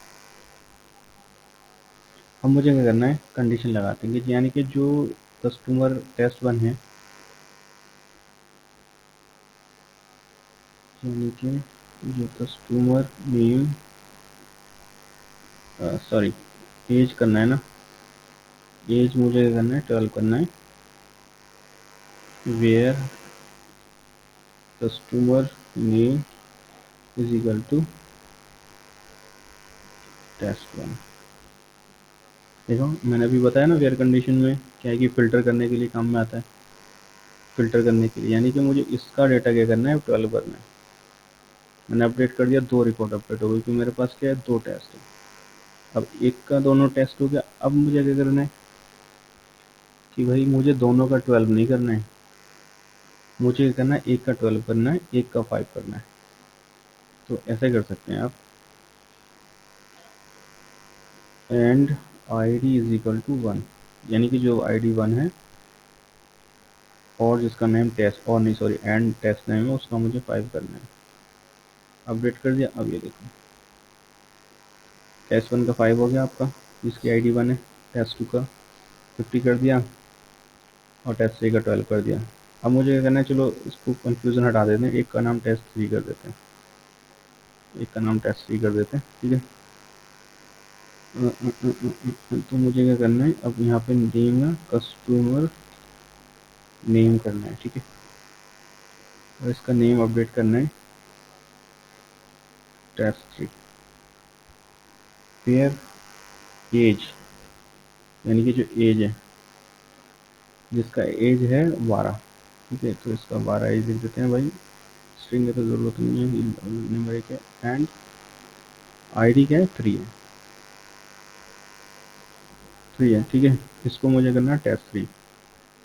अब मुझे क्या करना है, कंडीशन लगाते हैं कि यानी कि जो कस्टमर टेस्ट 1 है, यानी कि जो कस्टमर नेम, सॉरी, एज करना है ना, एज मुझे क्या करना है, 12 करना है, where customer name is equal to test 1। देखो मैंने अभी बताया ना, वेयर कंडीशन में क्या है कि फ़िल्टर करने के लिए काम में आता है, फ़िल्टर करने के लिए, यानी कि मुझे इसका डेटा क्या करना है, 12 करना है। मैंने अपडेट कर दिया, 2 रिकॉर्ड अपडेट हो गई, क्योंकि मेरे पास क्या है, 2 टेस्ट है। अब एक का दोनों टेस्ट हो गया, अब मुझे क्या करना है कि भाई मुझे दोनों का 12 नहीं करना है, मुझे क्या करना है, एक का 12 करना है, एक का 5 करना है। तो ऐसे कर सकते हैं आप, and I D is equal to 1, यानी कि जो आई डी 1 है और जिसका नेम टेस्ट, और नहीं सॉरी, एंड टेस्ट नेम है, उसका मुझे 5 करना है। अपडेट कर दिया, अब ये देखो टेस्ट 1 का 5 हो गया आपका, जिसकी आई डी 1 है, टेस्ट 2 का 50 कर दिया और टेस्ट 3 का 12 कर दिया। अब मुझे क्या करना है, चलो इसको कंफ्यूजन हटा देते हैं, एक का नाम टेस्ट 3 कर देते हैं, एक का नाम टेस्ट 3 कर देते हैं। ठीक है, तो मुझे क्या करना है, अब यहाँ पे नेम है, कस्टमर नेम करना है। ठीक है, और इसका नेम अपडेट करना है टेस्ट 3, फिर एज, यानी कि जो एज है, जिसका एज है 12। ठीक है, तो इसका 12 एज लिख देते हैं भाई, स्ट्रिंग की तो ज़रूरत नहीं है, न्यूमेरिक है, एंड आईडी क्या है, 3 है, 3 है। ठीक है, इसको मुझे करना है टेस्ट 3।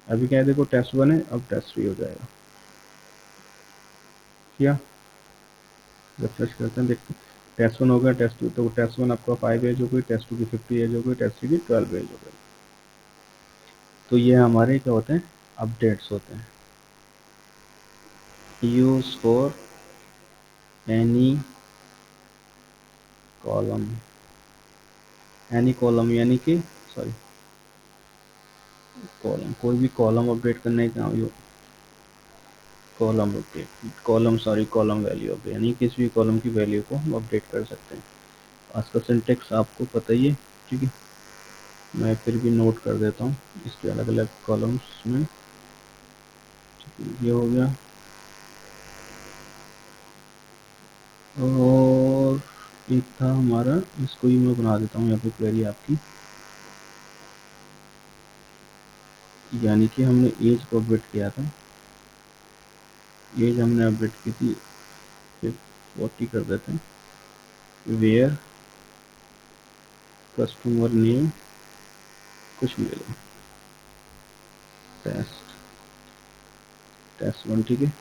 अभी क्या है, देखो टेस्ट 1 है, अब टेस्ट 3 हो जाएगा। क्या रिफ्रेश करते हैं, देखते हैं, टेस्ट 1 हो गया, टेस्ट 2, तो टेस्ट 1 आपका 5 एज हो गई, टेस्ट 2 की 50 एज हो गई, टेस्ट 3 की 12 एज हो गई। तो ये हमारे क्या होते हैं, अपडेट्स होते हैं। Use for any column, any column यानी कि, सॉरी, कॉलम, कोई भी कॉलम अपडेट करने का, column update, column sorry, column value update, यानी किसी भी कॉलम की वैल्यू को हम अपडेट कर सकते हैं। आज का सिंटेक्स आपको पता ही है। ठीक है, मैं फिर भी नोट कर देता हूँ इसके अलग अलग कॉलम्स में। ये हो गया, और एक था हमारा, इसको ही मैं बना देता हूँ यहाँ पे क्वेरी आपकी, यानी कि हमने एज को अपडेट किया था, एज हमने अपडेट की थी, फिर 40 कर देते हैं, वेयर कस्टमर नेम कुछ भी ले लो, टेस्ट, टेस्ट 1। ठीक है,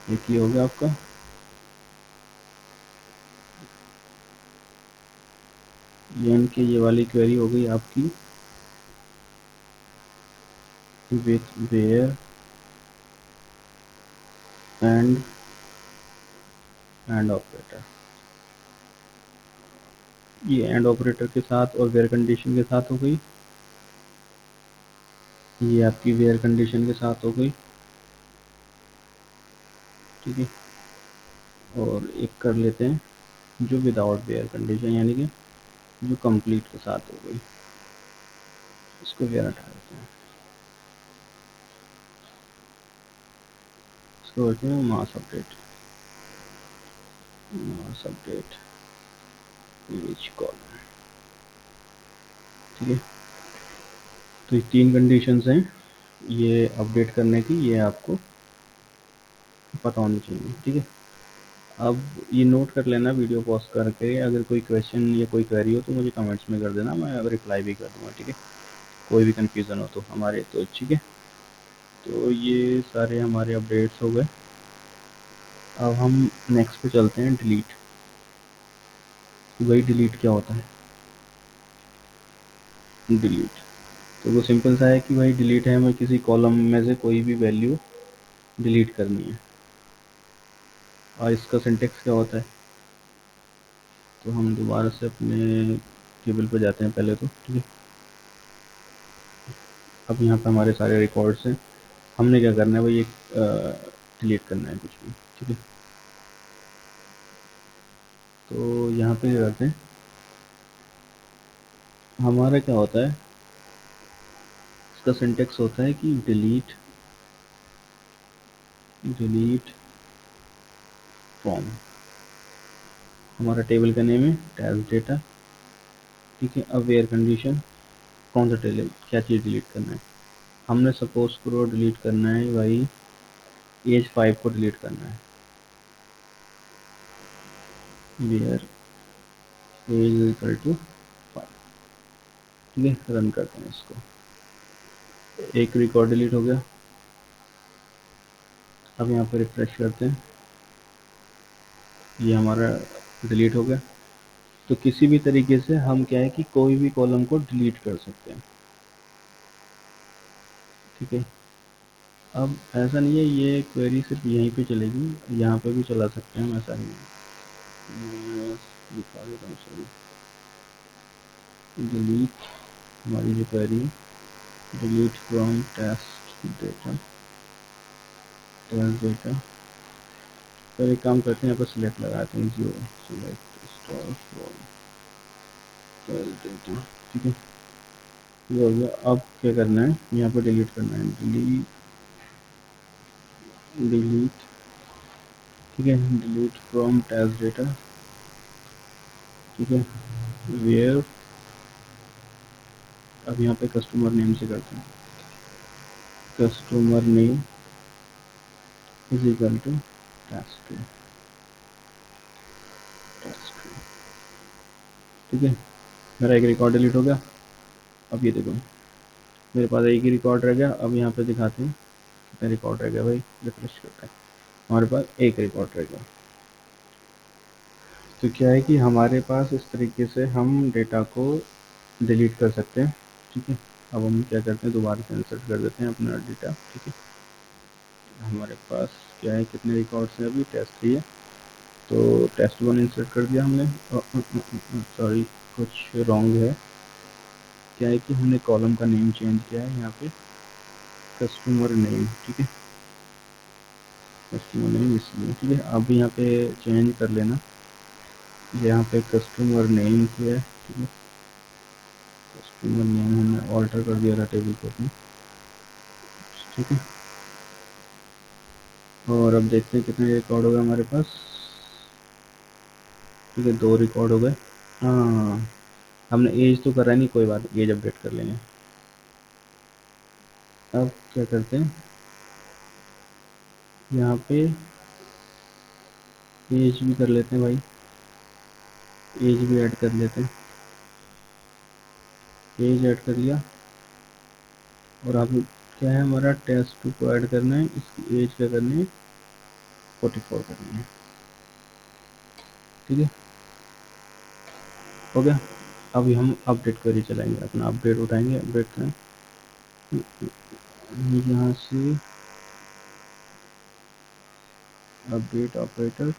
एक ही हो गया आपका। यानी कि ये वाली क्वेरी हो गई आपकी with where and and operator, ये एंड ऑपरेटर के साथ और वेयर कंडीशन के साथ हो गई, ये आपकी वेयर कंडीशन के साथ हो गई। ठीक है, और एक कर लेते हैं जो विदाउट वेयर कंडीशन, यानी कि जो कंप्लीट के साथ हो गई, इसको वेयर हटा देते हैं, इसको बोलते हैं मास अपडेट, मास अपडेट इमेज कॉलम। ठीक है, तो ये 3 कंडीशंस हैं ये अपडेट करने की, ये आपको पता होनी चाहिए, ठीक है। अब ये नोट कर लेना वीडियो पॉज करके, अगर कोई क्वेश्चन या कोई क्वेरी हो तो मुझे कमेंट्स में कर देना, मैं रिप्लाई भी कर दूंगा, ठीक है। कोई भी कन्फ्यूज़न हो तो हमारे, तो ठीक है। तो ये सारे हमारे अपडेट्स हो गए। अब हम नेक्स्ट पे चलते हैं, डिलीट। वही डिलीट क्या होता है, डिलीट तो वो सिंपल सा है कि भाई डिलीट है, हमें किसी कॉलम में से कोई भी वैल्यू डिलीट करनी है। और इसका सिंटेक्स क्या होता है, तो हम दोबारा से अपने टेबल पर जाते हैं पहले तो, ठीक है। अब यहाँ पे हमारे सारे रिकॉर्ड्स हैं, हमने क्या करना है भाई, एक डिलीट करना है कुछ भी, ठीक है। तो यहाँ पे क्या करते हैं, हमारा क्या होता है, इसका सिंटेक्स होता है कि डिलीट, डिलीट फ्रॉम, हमारा टेबल का नेम है टेस्ट डेटा, ठीक है। अब वेयर कंडीशन, कौन सा टेबल, क्या चीज़ डिलीट करना है, हमने सपोज करो डिलीट करना है भाई एज 5 को डिलीट करना है, वेयर एज इक्वल टू 5, ठीक है। रन करते हैं इसको, एक रिकॉर्ड डिलीट हो गया। अब यहाँ पर रिफ्रेश करते हैं, ये हमारा डिलीट हो गया। तो किसी भी तरीके से हम क्या है कि कोई भी कॉलम को डिलीट कर सकते हैं, ठीक है। अब ऐसा नहीं है ये क्वेरी सिर्फ यहीं पे चलेगी, यहाँ पे भी चला सकते हैं हम, ऐसा नहीं है। मैं दिखा देता हूँ, सॉरी, डिलीट, हमारी जो क्वेरी है, delete from test data, test data. तो एक काम करते हैं, यहाँ पर सिलेक्ट लगाते हैं, जो select star from test data, ठीक है। ये हो गया। अब क्या करना है, यहाँ पर डिलीट करना है, डिलीट, डिलीट, ठीक है, डिलीट फ्रॉम टेस्ट डेटा, ठीक है, वेयर, अब यहाँ पे कस्टमर नेम से करते हैं, customer name is equal to test, test, ठीक है। मेरा एक रिकॉर्ड डिलीट हो गया। अब ये देखो मेरे पास एक ही रिकॉर्ड रह गया। अब यहाँ पे दिखाते हैं कितना रिकॉर्ड रह गया भाई, रिफ्रेश करते हैं, हमारे पास एक रिकॉर्ड रह गया। तो क्या है कि हमारे पास इस तरीके से हम डेटा को डिलीट कर सकते हैं, ठीक है। अब हम क्या करते हैं, दोबारा से इंसर्ट कर देते हैं अपना डेटा, ठीक है। हमारे पास क्या है, कितने रिकॉर्ड्स हैं, अभी टेस्ट 3 है, तो टेस्ट 1 इंसर्ट कर दिया हमने। सॉरी, कुछ रॉन्ग है, क्या है कि हमने कॉलम का नेम चेंज किया है, यहाँ पे कस्टमर नेम, ठीक है, कस्टमर नेम इसलिए, ठीक है। अब यहाँ पे चेंज कर लेना, यहाँ पे कस्टमर नेम किया है, ठीक है, कस्टमर नेम हमने ऑल्टर कर दिया था टेबल को अपने, ठीक है। और अब देखते हैं कितने रिकॉर्ड हो गए हमारे पास, ठीक है, 2 रिकॉर्ड हो गए। हाँ, हमने एज तो करा नहीं, कोई बात, एज अपडेट कर लेंगे। अब क्या करते हैं, यहाँ पे एज भी कर लेते हैं भाई, एज भी ऐड कर लेते हैं, एज ऐड कर लिया। और अब क्या है, हमारा टेस्ट 2 को ऐड करना है, इसकी एज क्या करनी है, 44 करनी है, ठीक है, हो गया। अभी हम अपडेट क्वेरी चलाएंगे, अपना अपडेट उठाएंगे, अपडेट करें यहाँ से, अपडेट ऑपरेटर,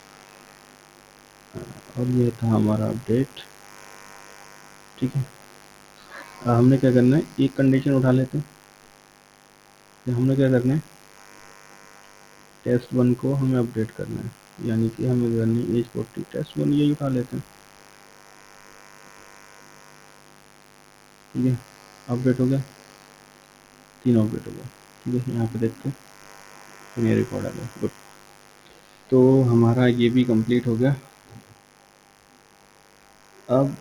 और ये था हमारा अपडेट, ठीक है। हमने क्या करना है, एक कंडीशन उठा लेते हैं, तो हमने क्या करना है, टेस्ट 1 को हमें अपडेट करना है, यानी कि हमें करनी है एज 40, टेस्ट 1 यही उठा लेते हैं, ठीक है। अपडेट हो गया, तीनों अपडेट हो गया, ठीक है। यहाँ पे देखते हैं, नया रिकॉर्ड आ गया, गुड। तो हमारा ये भी कंप्लीट हो गया। अब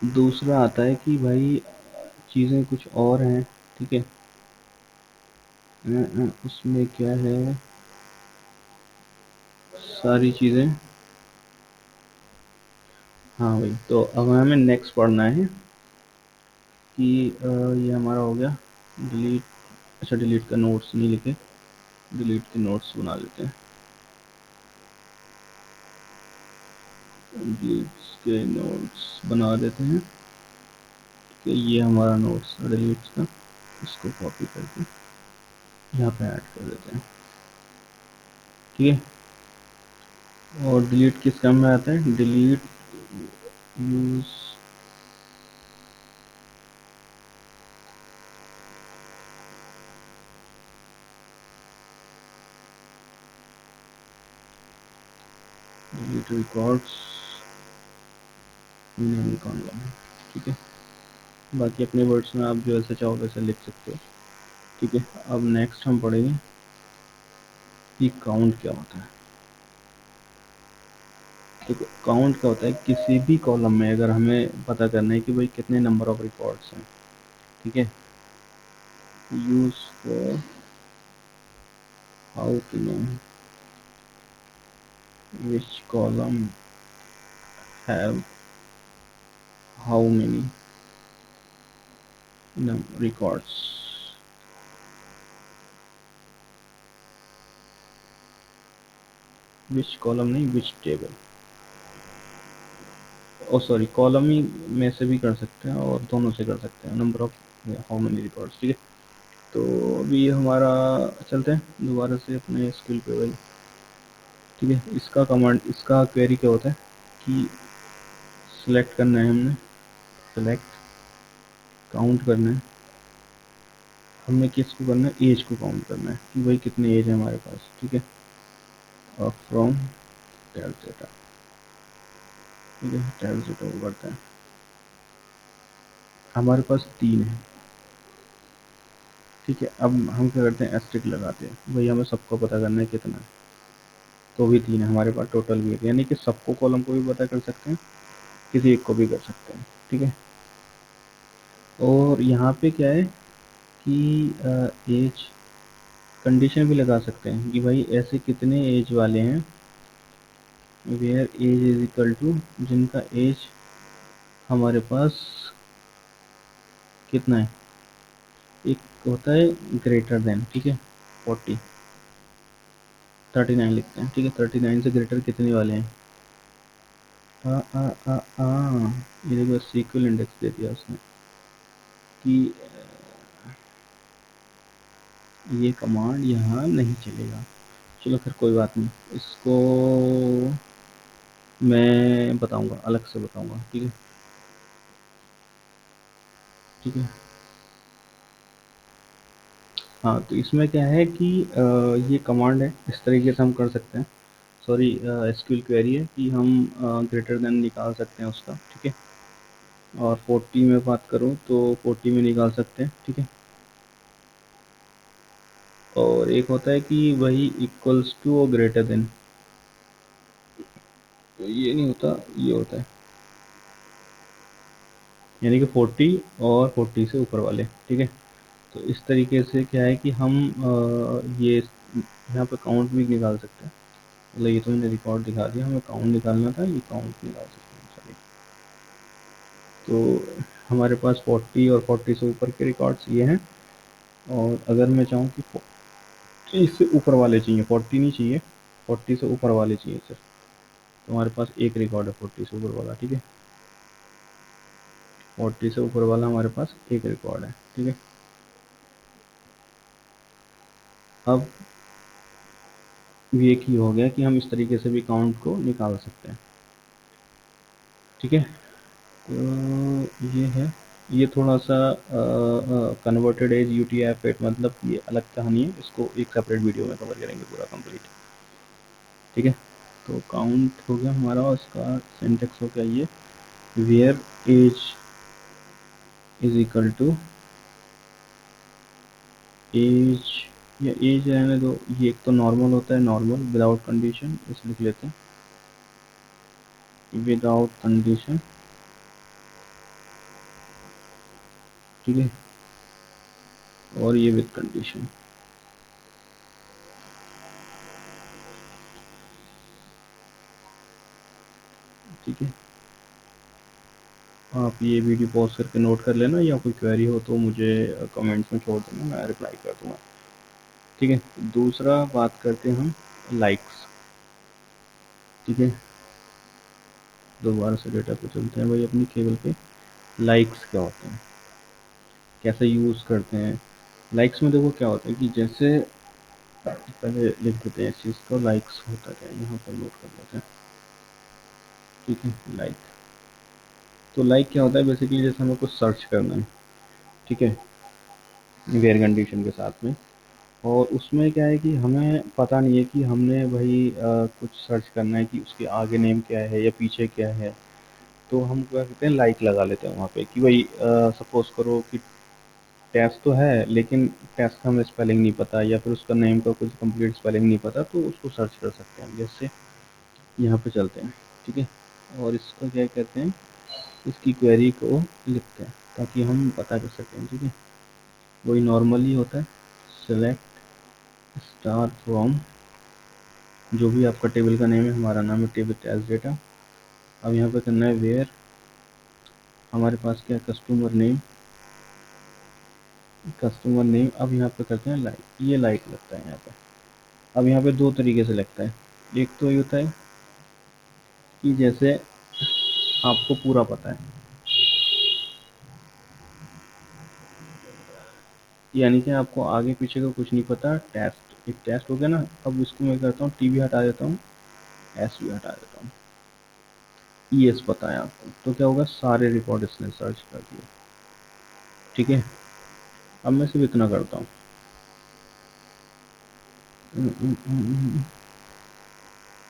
दूसरा आता है कि भाई चीज़ें कुछ और हैं, ठीक है। उसमें क्या है, सारी चीज़ें। हाँ भाई, तो अब हमें नेक्स्ट पढ़ना है कि ये हमारा हो गया डिलीट। अच्छा, डिलीट का नोट्स नहीं लिखे, डिलीट के नोट्स बना लेते हैं। डिलीट के नोट्स बना देते हैं कि ये हमारा नोट्स डिलीट का, इसको कॉपी करके यहाँ पे ऐड कर देते हैं। ठीक है, और डिलीट किस काम में आता है? Delete use delete records in column. ठीक है, बाकी अपने वर्ड्स में आप जो ऐसे चाहो वैसे लिख सकते हो। ठीक है, अब नेक्स्ट हम पढ़ेंगे कि काउंट क्या होता है। देखो, काउंट क्या होता है, किसी भी कॉलम में अगर हमें पता करना है कि भाई कितने नंबर ऑफ रिकॉर्ड्स हैं। ठीक है, use for how to know which column have how many records. Which column नहीं, which table. Oh sorry, column ही में से भी कर सकते हैं और दोनों से कर सकते हैं, number of how many records. ठीक है, तो अभी हमारा चलते हैं दोबारा से अपने स्किल पे भाई। ठीक है, इसका कमांड, इसका क्वेरी क्या होता है कि सिलेक्ट करना है हमने, सिलेक्ट, काउंट करना है। हमने किसको करना है? एज को काउंट करना है कि भाई कितने एज है हमारे पास। ठीक है, और फ्रॉम टेल्स डेटा। ठीक है, टेल्स डेटा को करते हैं, हमारे पास 3 है। ठीक है, अब हम क्या करते हैं? एस्ट्रिक लगाते हैं, भाई हमें सबको पता करना है कितना है। तो भी 3 है हमारे पास टोटल भी है, यानी कि सबको कॉलम को भी पता कर सकते हैं, किसी एक को भी कर सकते हैं। ठीक है, और यहाँ पे क्या है कि एज कंडीशन भी लगा सकते हैं कि भाई ऐसे कितने एज वाले हैं, where age is equal to, जिनका एज हमारे पास कितना है। एक होता है ग्रेटर देन, ठीक है, 40, 39 लिखते हैं। ठीक है, 39 से ग्रेटर कितने वाले हैं? आ आ आ आ ये देखो, सीक्वल इंडेक्स दे दिया उसने कि ये कमांड यहाँ नहीं चलेगा। चलो फिर कोई बात नहीं, इसको मैं बताऊंगा, अलग से बताऊंगा। ठीक है, ठीक है। हाँ, तो इसमें क्या है कि ये कमांड है, इस तरीके से हम कर सकते हैं। सॉरी, एसक्यूएल क्वेरी है कि हम ग्रेटर देन निकाल सकते हैं उसका। ठीक है, और 40 में बात करूँ तो 40 में निकाल सकते हैं। ठीक है, और एक होता है कि वही इक्वल्स टू और ग्रेटर देन, तो ये नहीं होता, ये होता है, यानी कि 40 और 40 से ऊपर वाले। ठीक है, तो इस तरीके से क्या है कि हम ये यहाँ पे काउंट भी निकाल सकते हैं। मतलब ये तो मैंने रिकॉर्ड दिखा दिया, हमें काउंट निकालना था, ये काउंट निकाल सकते हैं। सॉरी, तो हमारे पास 40 और 40 से ऊपर के रिकॉर्ड्स ये हैं। और अगर मैं चाहूँ कि 40 से ऊपर वाले चाहिए, 40 नहीं चाहिए, 40 से ऊपर वाले चाहिए सर, तो हमारे पास एक रिकॉर्ड है 40 से ऊपर वाला। ठीक है, 40 से ऊपर वाला हमारे पास एक रिकॉर्ड है। ठीक है, अब ये की हो गया कि हम इस तरीके से भी काउंट को निकाल सकते हैं। ठीक है, तो ये है, ये थोड़ा सा कन्वर्टेड एज UTF 8, मतलब ये अलग कहानी है, इसको एक सेपरेट वीडियो में कवर करेंगे पूरा कंप्लीट। ठीक है, तो काउंट हो गया हमारा, और इसका सिंटेक्स हो गया ये, where age is equal to age, या एज रहने दो, ये एक तो नॉर्मल होता है, नॉर्मल विदाउट कंडीशन, इसे लिख लेते हैं विदाउट कंडीशन। ठीक है, और ये विद कंडीशन। ठीक है, आप ये वीडियो पॉज करके नोट कर लेना, या कोई क्वेरी हो तो मुझे कमेंट्स में छोड़ देना, मैं रिप्लाई कर दूंगा। ठीक है, दूसरा बात करते हैं हम लाइक्स। ठीक है, दोबारा से डेटा पे चलते हैं भाई अपनी केबल पे। लाइक्स क्या होते हैं, कैसे यूज़ करते हैं? लाइक्स में देखो क्या होता है कि जैसे पहले लिख देते हैं इस चीज़ को, लाइक्स होता क्या है, यहाँ पर नोट कर लेते हैं। ठीक है, लाइक, तो लाइक क्या होता है बेसिकली, जैसे हमें कुछ सर्च करना है, ठीक है, वेयर कंडीशन के साथ में, और उसमें क्या है कि हमें पता नहीं है कि हमने भाई कुछ सर्च करना है कि उसके आगे नेम क्या है या पीछे क्या है। तो हम क्या करते हैं, लाइक लगा लेते हैं वहाँ पे कि भाई सपोज करो कि टेस्ट तो है, लेकिन टेस्ट का हमें स्पेलिंग नहीं पता, या फिर उसका नेम का कुछ कंप्लीट स्पेलिंग नहीं पता, तो उसको सर्च कर सकते हैं। जैसे यहाँ पे चलते हैं, ठीक है, और इसको क्या कहते हैं, इसकी क्वेरी को लिखते हैं ताकि हम पता कर सकें। ठीक है, वही नॉर्मली होता है, सेलेक्ट स्टार फ्रॉम, जो भी आपका टेबल का नेम है, हमारा नाम है टेबल टेस्ट डेटा। अब यहाँ पे करना है वेयर, हमारे पास क्या है, कस्टमर नेम, कस्टमर नेम। अब यहाँ पे करते हैं लाइक, ये लाइक लगता है यहाँ पे। अब यहाँ पे दो तरीके से लगता है, एक तो ये होता है कि जैसे आपको पूरा पता है, यानी कि आपको आगे पीछे का कुछ नहीं पता, टेस्ट एक टेस्ट हो गया ना। अब इसको मैं करता हूँ टी भी हटा देता हूँ, एस भी हटा देता हूँ, ई एस पता है आपको, तो क्या होगा, सारे रिकॉर्ड इसने सर्च कर दिए। ठीक है, अब मैं सिर्फ इतना करता हूँ,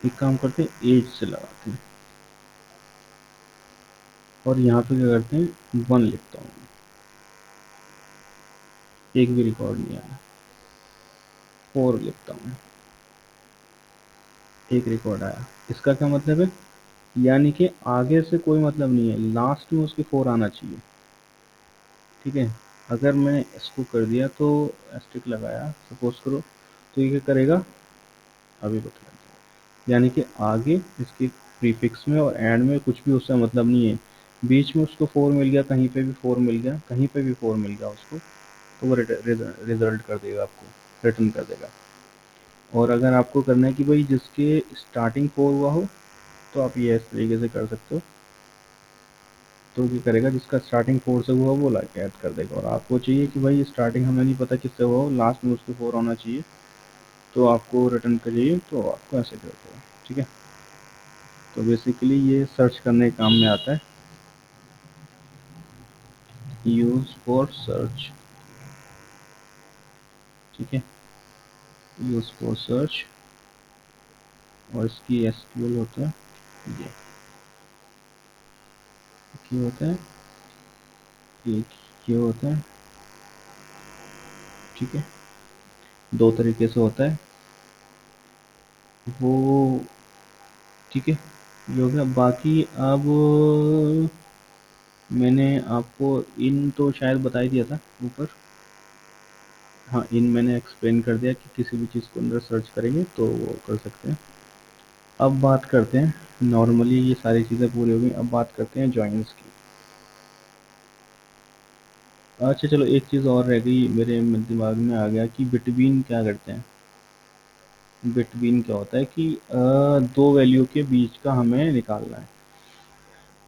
एक काम करते हैं, एज से लगाते हैं, और यहाँ पे क्या करते हैं, वन लिखता हूँ, एक भी रिकॉर्ड नहीं आया। फोर लिखता हूँ, एक रिकॉर्ड आया। इसका क्या मतलब है, यानी कि आगे से कोई मतलब नहीं है, लास्ट में उसके फोर आना चाहिए। ठीक है, अगर मैं इसको कर दिया तो एस्टिक लगाया सपोज करो, तो ये क्या करेगा, अभी बता, यानी कि आगे इसके प्रीफिक्स में और एंड में कुछ भी उससे मतलब नहीं है, बीच में उसको फोर मिल गया, कहीं पे भी फोर मिल गया, कहीं पे भी फोर मिल गया उसको, तो वो रिजल्ट कर देगा, आपको रिटर्न कर देगा। और अगर आपको करना है कि भाई जिसके स्टार्टिंग फोर हुआ हो, तो आप ये इस तरीके से कर सकते हो, तो क्या करेगा, जिसका स्टार्टिंग फोर से हुआ वो लाइक ऐड कर देगा। और आपको चाहिए कि भाई स्टार्टिंग हमें नहीं पता किससे हुआ हो, लास्ट में उसके फोर होना चाहिए, तो आपको रिटर्न करिए, तो आपको ऐसे कर देगा। ठीक है, तो बेसिकली ये सर्च करने के काम में आता है, यूज फॉर सर्च। ठीक है, यूज फॉर सर्च, और इसकी एसक्यूएल होता है ये, क्या होता है, ये होता है। ठीक है, दो तरीके से होता है वो। ठीक है, ये हो गया। बाकी अब मैंने आपको इन तो शायद बता ही दिया था ऊपर। हाँ, इन मैंने एक्सप्लेन कर दिया कि किसी भी चीज़ को अंदर सर्च करेंगे तो वो कर सकते हैं। अब बात करते हैं, नॉर्मली ये सारी चीज़ें पूरी हो गई, अब बात करते हैं जॉइंस की। अच्छा चलो, एक चीज़ और रह गई, मेरे दिमाग में आ गया कि बिटवीन क्या करते हैं। बिटवीन क्या होता है कि दो वैल्यू के बीच का हमें निकालना है।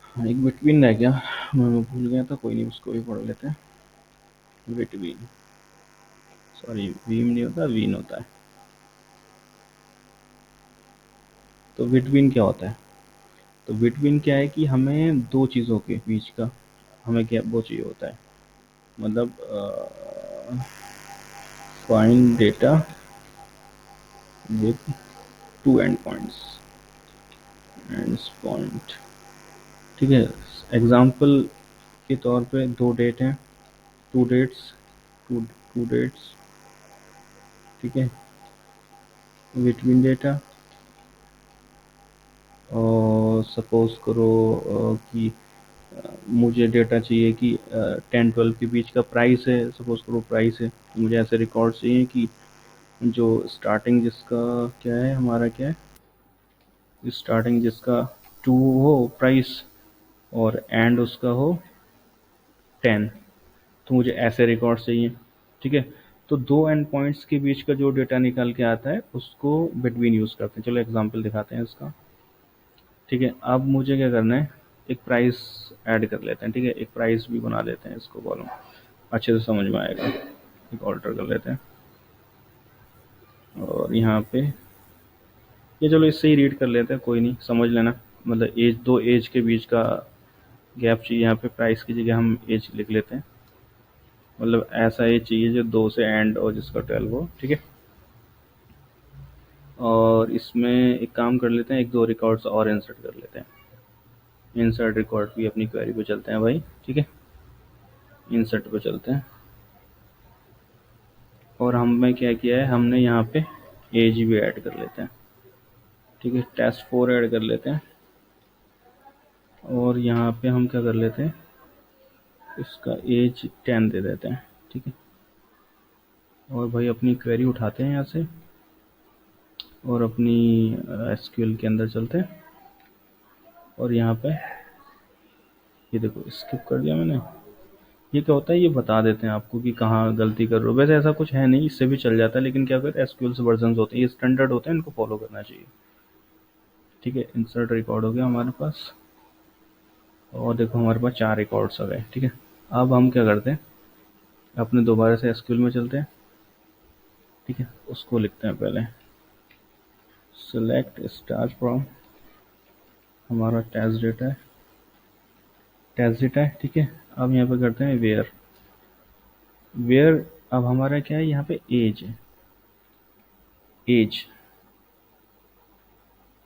हाँ, एक बिटवीन रह गया, मैं भूल गया था, कोई नहीं, उसको भी पढ़ लेते हैं। बिटवीन, सॉरी वीम नहीं होता, वीन होता है। तो बिटवीन क्या होता है, तो बिटवीन क्या है कि हमें दो चीज़ों के बीच का हमें क्या वो चाहिए होता है, मतलब find data with two end points, ends point. ठीक है, एग्जाम्पल के तौर पे दो डेट हैं, two dates, two two dates. ठीक है, बिटवीन डेटा, और सपोज करो कि मुझे डेटा चाहिए कि 10-12 के बीच का प्राइस है, सपोज करो प्राइस है, तो मुझे ऐसे रिकॉर्ड चाहिए कि जो स्टार्टिंग जिसका क्या है, हमारा क्या है, स्टार्टिंग जिसका टू हो प्राइस और एंड उसका हो 10, तो मुझे ऐसे रिकॉर्ड चाहिए। ठीक है, तो दो एंड पॉइंट्स के बीच का जो डेटा निकाल के आता है उसको बिटवीन यूज़ करते हैं। चलो एग्जांपल दिखाते हैं इसका। ठीक है, अब मुझे क्या करना है, एक प्राइस ऐड कर लेते हैं। ठीक है, एक प्राइस भी बना लेते हैं इसको कॉलम, अच्छे से समझ में आएगा। एक ऑल्टर कर लेते हैं और यहाँ पे ये, चलो इससे ही रीड कर लेते हैं, कोई नहीं, समझ लेना। मतलब एज, दो एज के बीच का गैप चाहिए, यहाँ पे प्राइस की जगह हम एज लिख लेते हैं। मतलब ऐसा एज चाहिए जो 2 से एंड और जिसका 12 हो। ठीक है, और इसमें एक काम कर लेते हैं, एक दो रिकॉर्ड्स और इंसर्ट कर लेते हैं। इंसर्ट रिकॉर्ड भी अपनी क्वेरी पे चलते हैं भाई। ठीक है, इंसर्ट पे चलते हैं और हमने क्या किया है, हमने यहाँ पे एज भी ऐड कर लेते हैं। ठीक है, टेस्ट 4 ऐड कर लेते हैं और यहाँ पे हम क्या कर लेते हैं, इसका एज 10 दे देते हैं। ठीक है, और भाई अपनी क्वेरी उठाते हैं यहाँ से और अपनी एसक्यूएल के अंदर चलते हैं और यहाँ पे ये देखो स्किप कर दिया मैंने। ये क्या होता है, ये बता देते हैं आपको कि कहाँ गलती कर रहे हो। वैसे ऐसा कुछ है नहीं, इससे भी चल जाता है, लेकिन क्या कर एसक्यूएल वर्जन होते हैं, ये स्टैंडर्ड होते हैं, इनको फॉलो करना चाहिए। ठीक है, इंसर्ट रिकॉर्ड हो गया हमारे पास और देखो हमारे पास 4 रिकॉर्ड्स आ गए। ठीक है, अब हम क्या करते हैं, अपने दोबारा से एसक्यूएल में चलते हैं। ठीक है, उसको लिखते हैं पहले, सेलेक्ट स्टार्ट फ्रॉम, हमारा टेस्ट डेटा है, टेस्ट डेटा है। ठीक है, अब यहाँ पे करते हैं वेयर, वेयर अब हमारा क्या है, यहाँ पे एज है, एज।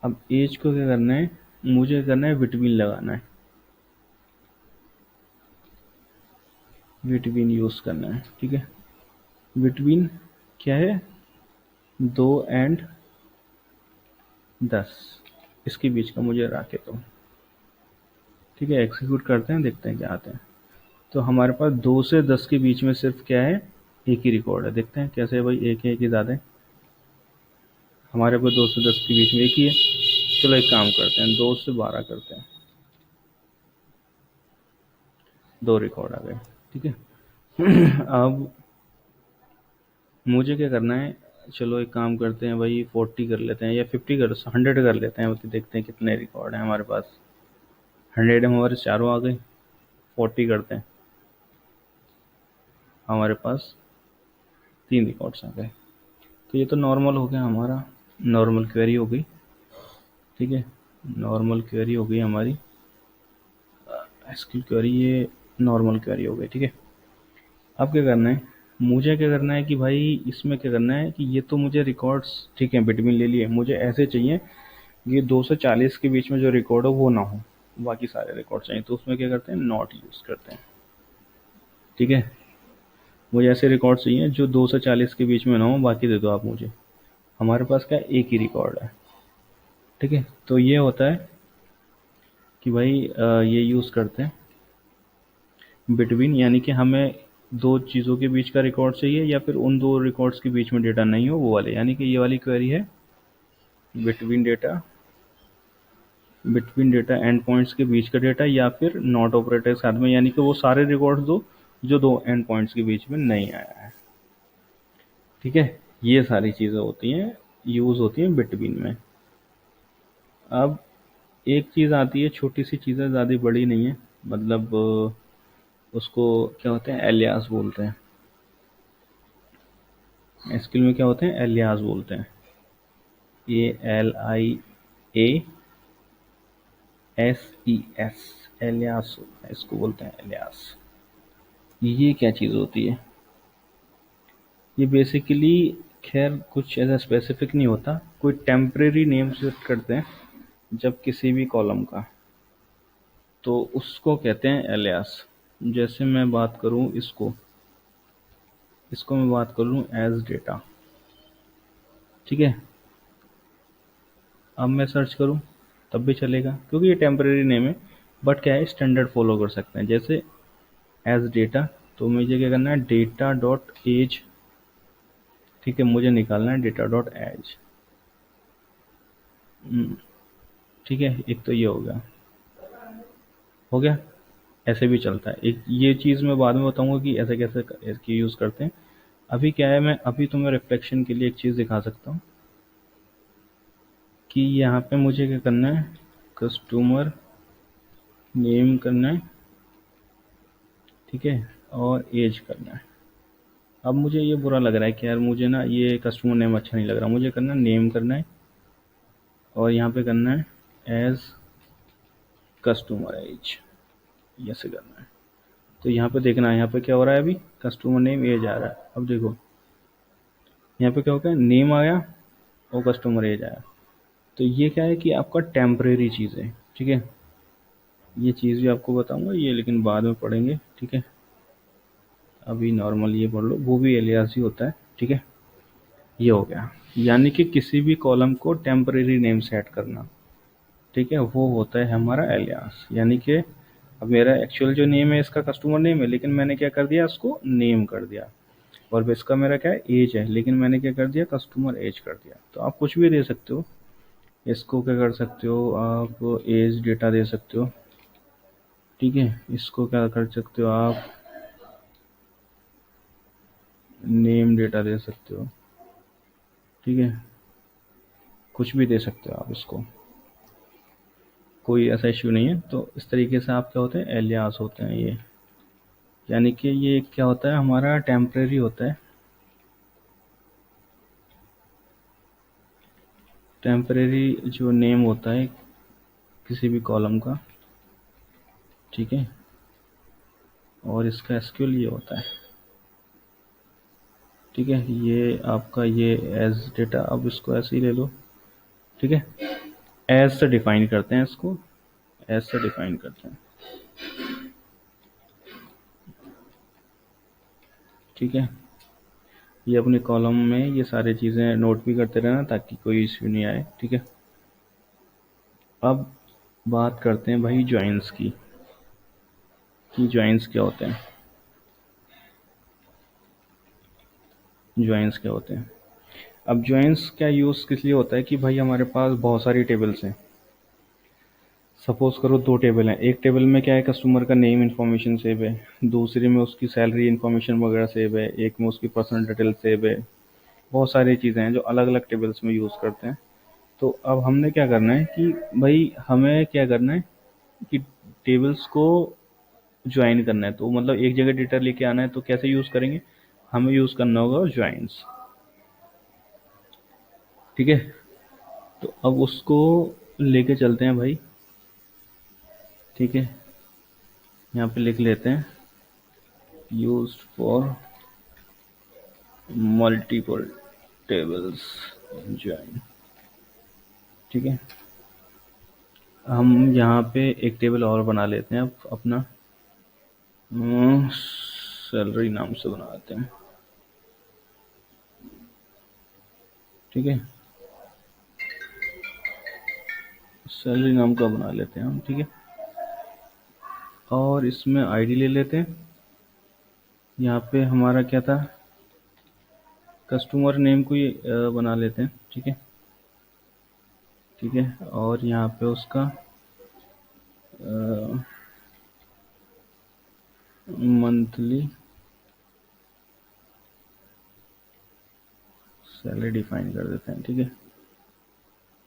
अब एज को क्या करना है, मुझे करना है बिटवीन लगाना है, बिटवीन यूज करना है। ठीक है, बिटवीन क्या है, 2 और 10, इसके बीच का मुझे रखे तो। ठीक है, एग्जीक्यूट करते हैं, देखते हैं क्या आते हैं। तो हमारे पास 2 से 10 के बीच में सिर्फ क्या है, एक ही रिकॉर्ड है। देखते हैं कैसे है भाई, एक ही ज़्यादा है हमारे पास, 2 से 10 के बीच में एक ही है। चलो एक काम करते हैं, 2 से 12 करते हैं, 2 रिकॉर्ड आ गए। ठीक है, अब मुझे क्या करना है, चलो एक काम करते हैं भाई, 40 कर लेते हैं या 50 कर, 100 कर लेते हैं, तो देखते हैं कितने रिकॉर्ड हैं हमारे पास। 100 हमारे चारों आ गए। 40 करते हैं, हमारे पास 3 रिकॉर्ड्स आ गए। तो ये तो नॉर्मल हो गया हमारा, नॉर्मल क्वेरी हो गई। ठीक है, नॉर्मल क्वेरी हो गई हमारी एसक्यूएल क्वेरी, ये नॉर्मल क्वेरी हो गई। ठीक है, अब क्या करना है, मुझे क्या करना है कि भाई इसमें क्या करना है कि ये तो मुझे रिकॉर्ड्स ठीक है बिटवीन ले लिए, मुझे ऐसे चाहिए ये 2 से 40 के बीच में जो रिकॉर्ड हो वो ना हो, बाकी सारे रिकॉर्ड चाहिए। तो उसमें क्या करते हैं, नॉट यूज़ करते हैं। ठीक है, मुझे ऐसे रिकॉर्ड चाहिए जो 2 से 40 के बीच में ना हो, बाकी दे दो आप मुझे। हमारे पास क्या एक ही रिकॉर्ड है। ठीक है, तो ये होता है कि भाई ये यूज़ करते हैं बिटवीन, यानी कि हमें दो चीज़ों के बीच का रिकॉर्ड चाहिए या फिर उन दो रिकॉर्ड्स के बीच में डेटा नहीं हो, वो वाले। यानी कि ये वाली क्वेरी है between data, between data and points के बीच का डेटा, या फिर नॉट ऑपरेटर के साथ में, यानी कि वो सारे रिकॉर्ड्स दो जो दो एंड पॉइंट्स के बीच में नहीं आया है। ठीक है, ये सारी चीज़ें होती हैं, यूज़ होती हैं बिटवीन में। अब एक चीज़ आती है, छोटी सी चीज़ है, ज़्यादा बड़ी नहीं है, मतलब उसको क्या होते हैं, एलियास बोलते हैं। एसक्यूएल में क्या होते हैं, एलियास बोलते हैं, ALIAS, एलियास इसको बोलते हैं, एलियास। ये क्या चीज़ होती है, ये बेसिकली खैर कुछ ऐसा स्पेसिफिक नहीं होता, कोई टेम्परेरी नेम सेट करते हैं जब किसी भी कॉलम का, तो उसको कहते हैं एलियास। जैसे मैं बात करूं इसको, इसको मैं बात कर लूँ एज डेटा। ठीक है, अब मैं सर्च करूं तब भी चलेगा क्योंकि ये टेम्परेरी नेम है, बट क्या है, स्टैंडर्ड फॉलो कर सकते हैं। जैसे एज डेटा, तो मुझे क्या करना है, डेटा डॉट एज। ठीक है, मुझे निकालना है डेटा डॉट एज। ठीक है, एक तो ये हो गया। ऐसे भी चलता है। एक ये चीज़ मैं बाद में बताऊंगा कि ऐसे कैसे इसकी यूज़ करते हैं। अभी क्या है, मैं अभी तुम्हें रिफ्लेक्शन के लिए एक चीज़ दिखा सकता हूँ कि यहाँ पे मुझे क्या करना है, कस्टमर नेम करना है, ठीक है, और एज करना है। अब मुझे ये बुरा लग रहा है कि यार मुझे ना ये कस्टमर नेम अच्छा नहीं लग रहा, मुझे करना है नेम करना है, और यहाँ पे करना है एज कस्टमर एज, ऐसे करना है। तो यहाँ पे देखना है, यहाँ पे क्या हो रहा है, अभी कस्टमर नेम एज आ रहा है। अब देखो यहाँ पे क्या होगा, नेम आया और कस्टमर एज आया। तो ये क्या है कि आपका टेम्परेरी चीज़ है, ठीक है। ये चीज़ भी आपको बताऊंगा ये, लेकिन बाद में पढ़ेंगे, ठीक है। अभी नॉर्मल ये पढ़ लो, वो भी एलियास ही होता है, ठीक है। ये हो गया, यानी कि किसी भी कॉलम को टेम्परेरी नेम सेट करना, ठीक है, वो होता है हमारा एलियास। यानी कि अब मेरा एक्चुअल जो नेम है इसका कस्टमर नेम है, लेकिन मैंने क्या कर दिया, उसको नेम कर दिया। और इसका मेरा क्या है, एज है, लेकिन मैंने क्या कर दिया, कस्टमर एज कर दिया। तो आप कुछ भी दे सकते हो, इसको क्या कर सकते हो आप, एज डेटा दे सकते हो, ठीक है। इसको क्या कर सकते हो आप, नेम डेटा दे सकते हो, ठीक है। कुछ भी दे सकते हो आप इसको, कोई ऐसा इश्यू नहीं है। तो इस तरीके से आप क्या होते हैं, एलियास होते हैं ये। यानी कि ये क्या होता है, हमारा टेम्परेरी होता है, टेम्परेरी जो नेम होता है किसी भी कॉलम का, ठीक है। और इसका एसक्यूएल ये होता है, ठीक है। ये आपका ये एज डेटा, अब इसको ऐसे ही ले लो, ठीक है। एज से डिफाइन करते हैं इसको, एज से डिफाइन करते हैं, ठीक है। ये अपने कॉलम में ये सारी चीज़ें नोट भी करते रहना ताकि कोई इश्यू नहीं आए, ठीक है। अब बात करते हैं भाई ज्वाइंस की, कि ज्वाइंस क्या होते हैं, ज्वाइंस क्या होते हैं। अब ज्वाइंस का यूज़ किस लिए होता है कि भाई हमारे पास बहुत सारी टेबल्स हैं। सपोज करो दो टेबल हैं, एक टेबल में क्या है, कस्टमर का नेम इन्फॉर्मेशन सेव है, दूसरे में उसकी सैलरी इन्फॉर्मेशन वगैरह सेव है, एक में उसकी पर्सनल डिटेल सेव है। बहुत सारी चीज़ें हैं जो अलग अलग टेबल्स में यूज़ करते हैं। तो अब हमने क्या करना है कि भाई हमें क्या करना है कि टेबल्स को ज्वाइन करना है। तो मतलब एक जगह डेटा लेके आना है, तो कैसे यूज़ करेंगे, हमें यूज़ करना होगा ज्वाइंस, ठीक है। तो अब उसको लेके चलते हैं भाई, ठीक है। यहाँ पे लिख लेते हैं use for multiple tables join, ठीक है। हम यहाँ पे एक टेबल और बना लेते हैं, अब अपना सैलरी नाम से बनाते हैं, ठीक है। सैलरी नाम का बना लेते हैं हम, ठीक है। और इसमें आईडी ले लेते हैं। यहाँ पे हमारा क्या था, कस्टमर नेम को ही बना लेते हैं, ठीक है, ठीक है। और यहाँ पे उसका मंथली सैलरी डिफाइन कर देते हैं, ठीक है।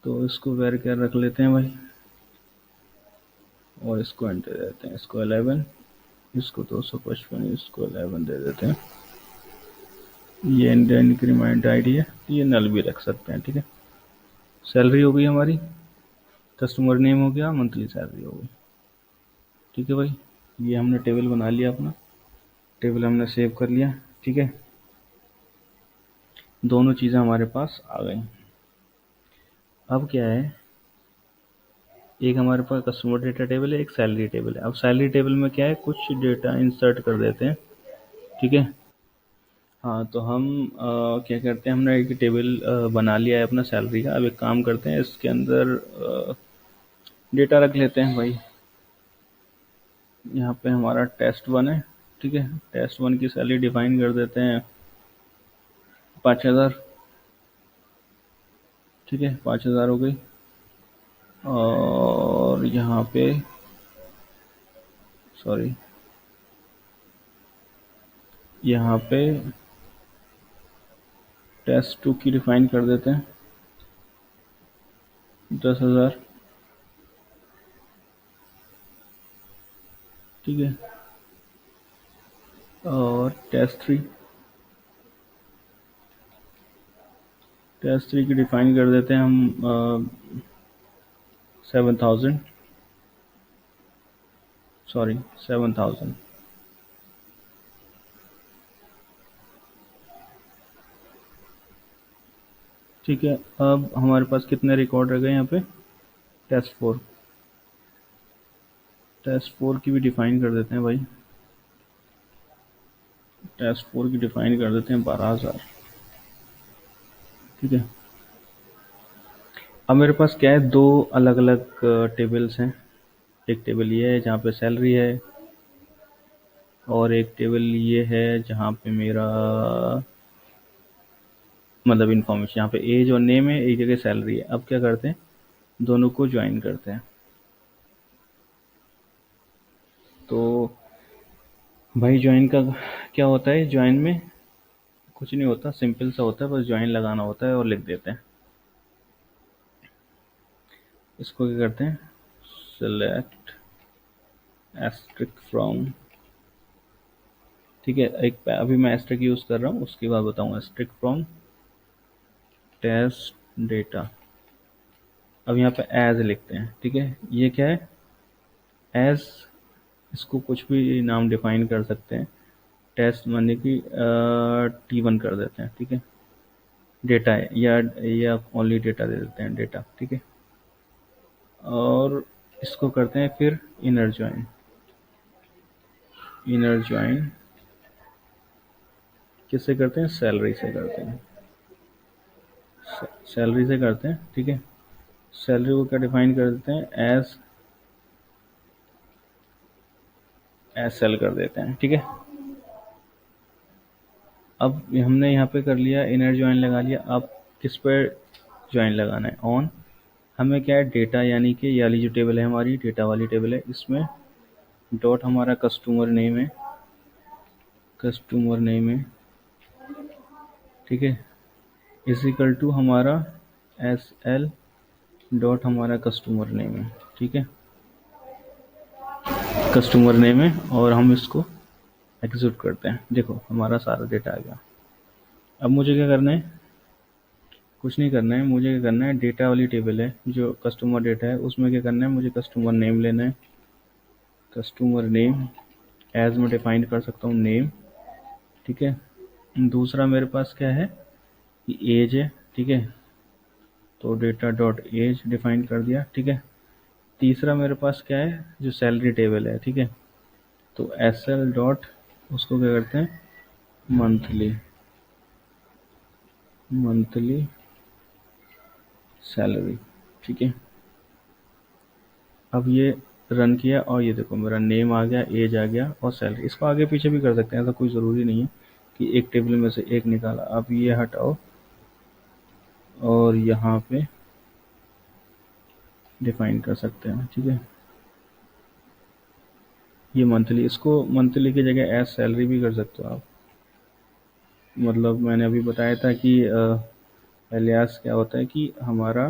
तो इसको वेर क्या रख लेते हैं भाई, और इसको एंटर दे देते हैं, इसको 11, इसको 255, इसको 11 दे देते हैं। ये इंक्रीमेंट आईडी है, ये नल भी रख सकते हैं, ठीक है। सैलरी हो गई हमारी, कस्टमर नेम हो गया, मंथली सैलरी हो गई, ठीक है भाई। ये हमने टेबल बना लिया, अपना टेबल हमने सेव कर लिया, ठीक है। दोनों चीज़ें हमारे पास आ गई। अब क्या है, एक हमारे पास कस्टमर डेटा टेबल है, एक सैलरी टेबल है। अब सैलरी टेबल में क्या है, कुछ डेटा इंसर्ट कर देते हैं, ठीक है। हाँ, तो हम क्या करते हैं, हमने एक टेबल बना लिया है अपना सैलरी का। अब एक काम करते हैं, इसके अंदर डेटा रख लेते हैं भाई। यहाँ पे हमारा टेस्ट वन है, ठीक है। टेस्ट वन की सैलरी डिफाइन कर देते हैं 5,000, ठीक है, 5,000 हो गई। और यहाँ पे सॉरी यहाँ पे टेस्ट 2 की डिफाइन कर देते हैं 10,000। ठीक है। और टेस्ट 3 की डिफाइन कर देते हैं हम 7,000, सॉरी 7,000। ठीक है। अब हमारे पास कितने रिकॉर्ड रह गए यहाँ पे? टेस्ट 4 की भी डिफाइन कर देते हैं भाई। टेस्ट 4 की डिफाइन कर देते हैं 12,000। ठीक है। अब मेरे पास क्या है, दो अलग अलग टेबल्स हैं। एक टेबल ये है जहाँ पे सैलरी है, और एक टेबल ये है जहाँ पे मेरा मतलब इन्फॉर्मेशन, यहाँ पे एज और नेम है, एक जगह सैलरी है। अब क्या करते हैं, दोनों को ज्वाइन करते हैं। तो भाई ज्वाइन का क्या होता है, ज्वाइन में कुछ नहीं होता, सिंपल सा होता है, बस ज्वाइन लगाना होता है और लिख देते हैं। इसको क्या करते हैं, सेलेक्ट एस्ट्रिक फ्रॉम। ठीक है, एक अभी मैं एस्ट्रिक यूज़ कर रहा हूँ, उसके बाद बताऊँगा। Asterisk from test data. अब यहाँ पे एज लिखते हैं। ठीक है, ये क्या है, एज, इसको कुछ भी नाम डिफाइन कर सकते हैं। टेस्ट माने कि T1 कर देते हैं। ठीक है, डेटा है या ओनली डेटा दे देते हैं, डेटा। ठीक है। और इसको करते हैं फिर इनर ज्वाइन किससे करते हैं, सैलरी से करते हैं। सैलरी से करते हैं। ठीक है, सैलरी को क्या डिफाइन कर देते हैं, एज सेल कर देते हैं। ठीक है। अब हमने यहाँ पे कर लिया, इनर ज्वाइन लगा लिया। अब किस पर ज्वाइन लगाना है, ऑन। हमें क्या है, डेटा यानी कि ये वाली जो टेबल है हमारी, डेटा वाली टेबल है, इसमें डॉट हमारा कस्टमर नेम है। ठीक है, इज इक्वल टू हमारा SL डॉट हमारा कस्टमर नेम है। ठीक है, कस्टमर नेम है, और हम इसको एग्जीक्यूट करते हैं। देखो हमारा सारा डेटा आ गया। अब मुझे क्या करना है, कुछ नहीं करना है, मुझे क्या करना है, डेटा वाली टेबल है जो कस्टमर डेटा है, उसमें क्या करना है, मुझे कस्टमर नेम लेना है। कस्टमर नेम एज में डिफाइन कर सकता हूँ नेम। ठीक है। दूसरा मेरे पास क्या है, कि एज है। ठीक है, तो डेटा डॉट एज डिफाइन कर दिया। ठीक है। तीसरा मेरे पास क्या है, जो सैलरी टेबल है। ठीक है, तो SL डॉट, उसको क्या करते हैं, मंथली सैलरी। ठीक है। अब ये रन किया, और ये देखो मेरा नेम आ गया, एज आ गया, और सैलरी। इसको आगे पीछे भी कर सकते हैं, ऐसा कोई ज़रूरी नहीं है कि एक टेबल में से एक निकाला। अब ये हटाओ और यहाँ पे डिफाइन कर सकते हैं। ठीक है, ये मंथली, इसको मंथली की जगह एज सैलरी भी कर सकते हो आप। मतलब मैंने अभी बताया था कि एलियास क्या होता है, कि हमारा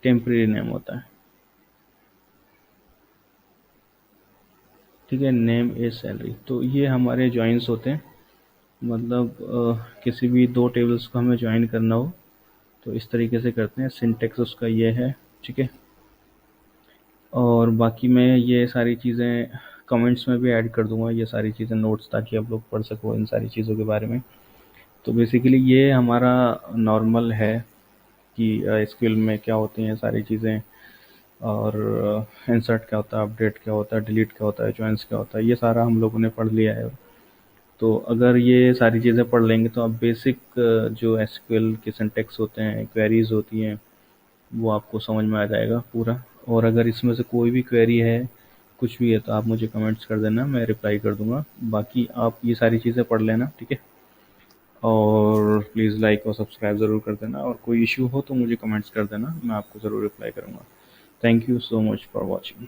टेम्परेरी नेम होता है। ठीक है, नेम एज सैलरी। तो ये हमारे ज्वाइंस होते हैं। मतलब किसी भी दो टेबल्स को हमें ज्वाइन करना हो तो इस तरीके से करते हैं। सिंटेक्स उसका ये है। ठीक है, और बाकी मैं ये सारी चीज़ें कमेंट्स में भी ऐड कर दूंगा, ये सारी चीज़ें नोट्स, ताकि आप लोग पढ़ सको इन सारी चीज़ों के बारे में। तो बेसिकली ये हमारा नॉर्मल है कि एसक्यूएल में क्या होती हैं सारी चीज़ें, और इंसर्ट क्या होता है, अपडेट क्या होता है, डिलीट क्या होता है, ज्वाइंस क्या होता है, ये सारा हम लोगों ने पढ़ लिया है। तो अगर ये सारी चीज़ें पढ़ लेंगे तो आप बेसिक जो एसक्यूएल के सिंटेक्स होते हैं, क्वेरीज होती हैं, वो आपको समझ में आ जाएगा पूरा। और अगर इसमें से कोई भी क्वेरी है, कुछ भी है, तो आप मुझे कमेंट्स कर देना, मैं रिप्लाई कर दूंगा। बाकी आप ये सारी चीज़ें पढ़ लेना। ठीक है, और प्लीज़ लाइक और सब्सक्राइब ज़रूर कर देना, और कोई इश्यू हो तो मुझे कमेंट्स कर देना, मैं आपको ज़रूर रिप्लाई करूँगा। Thank you so much for watching.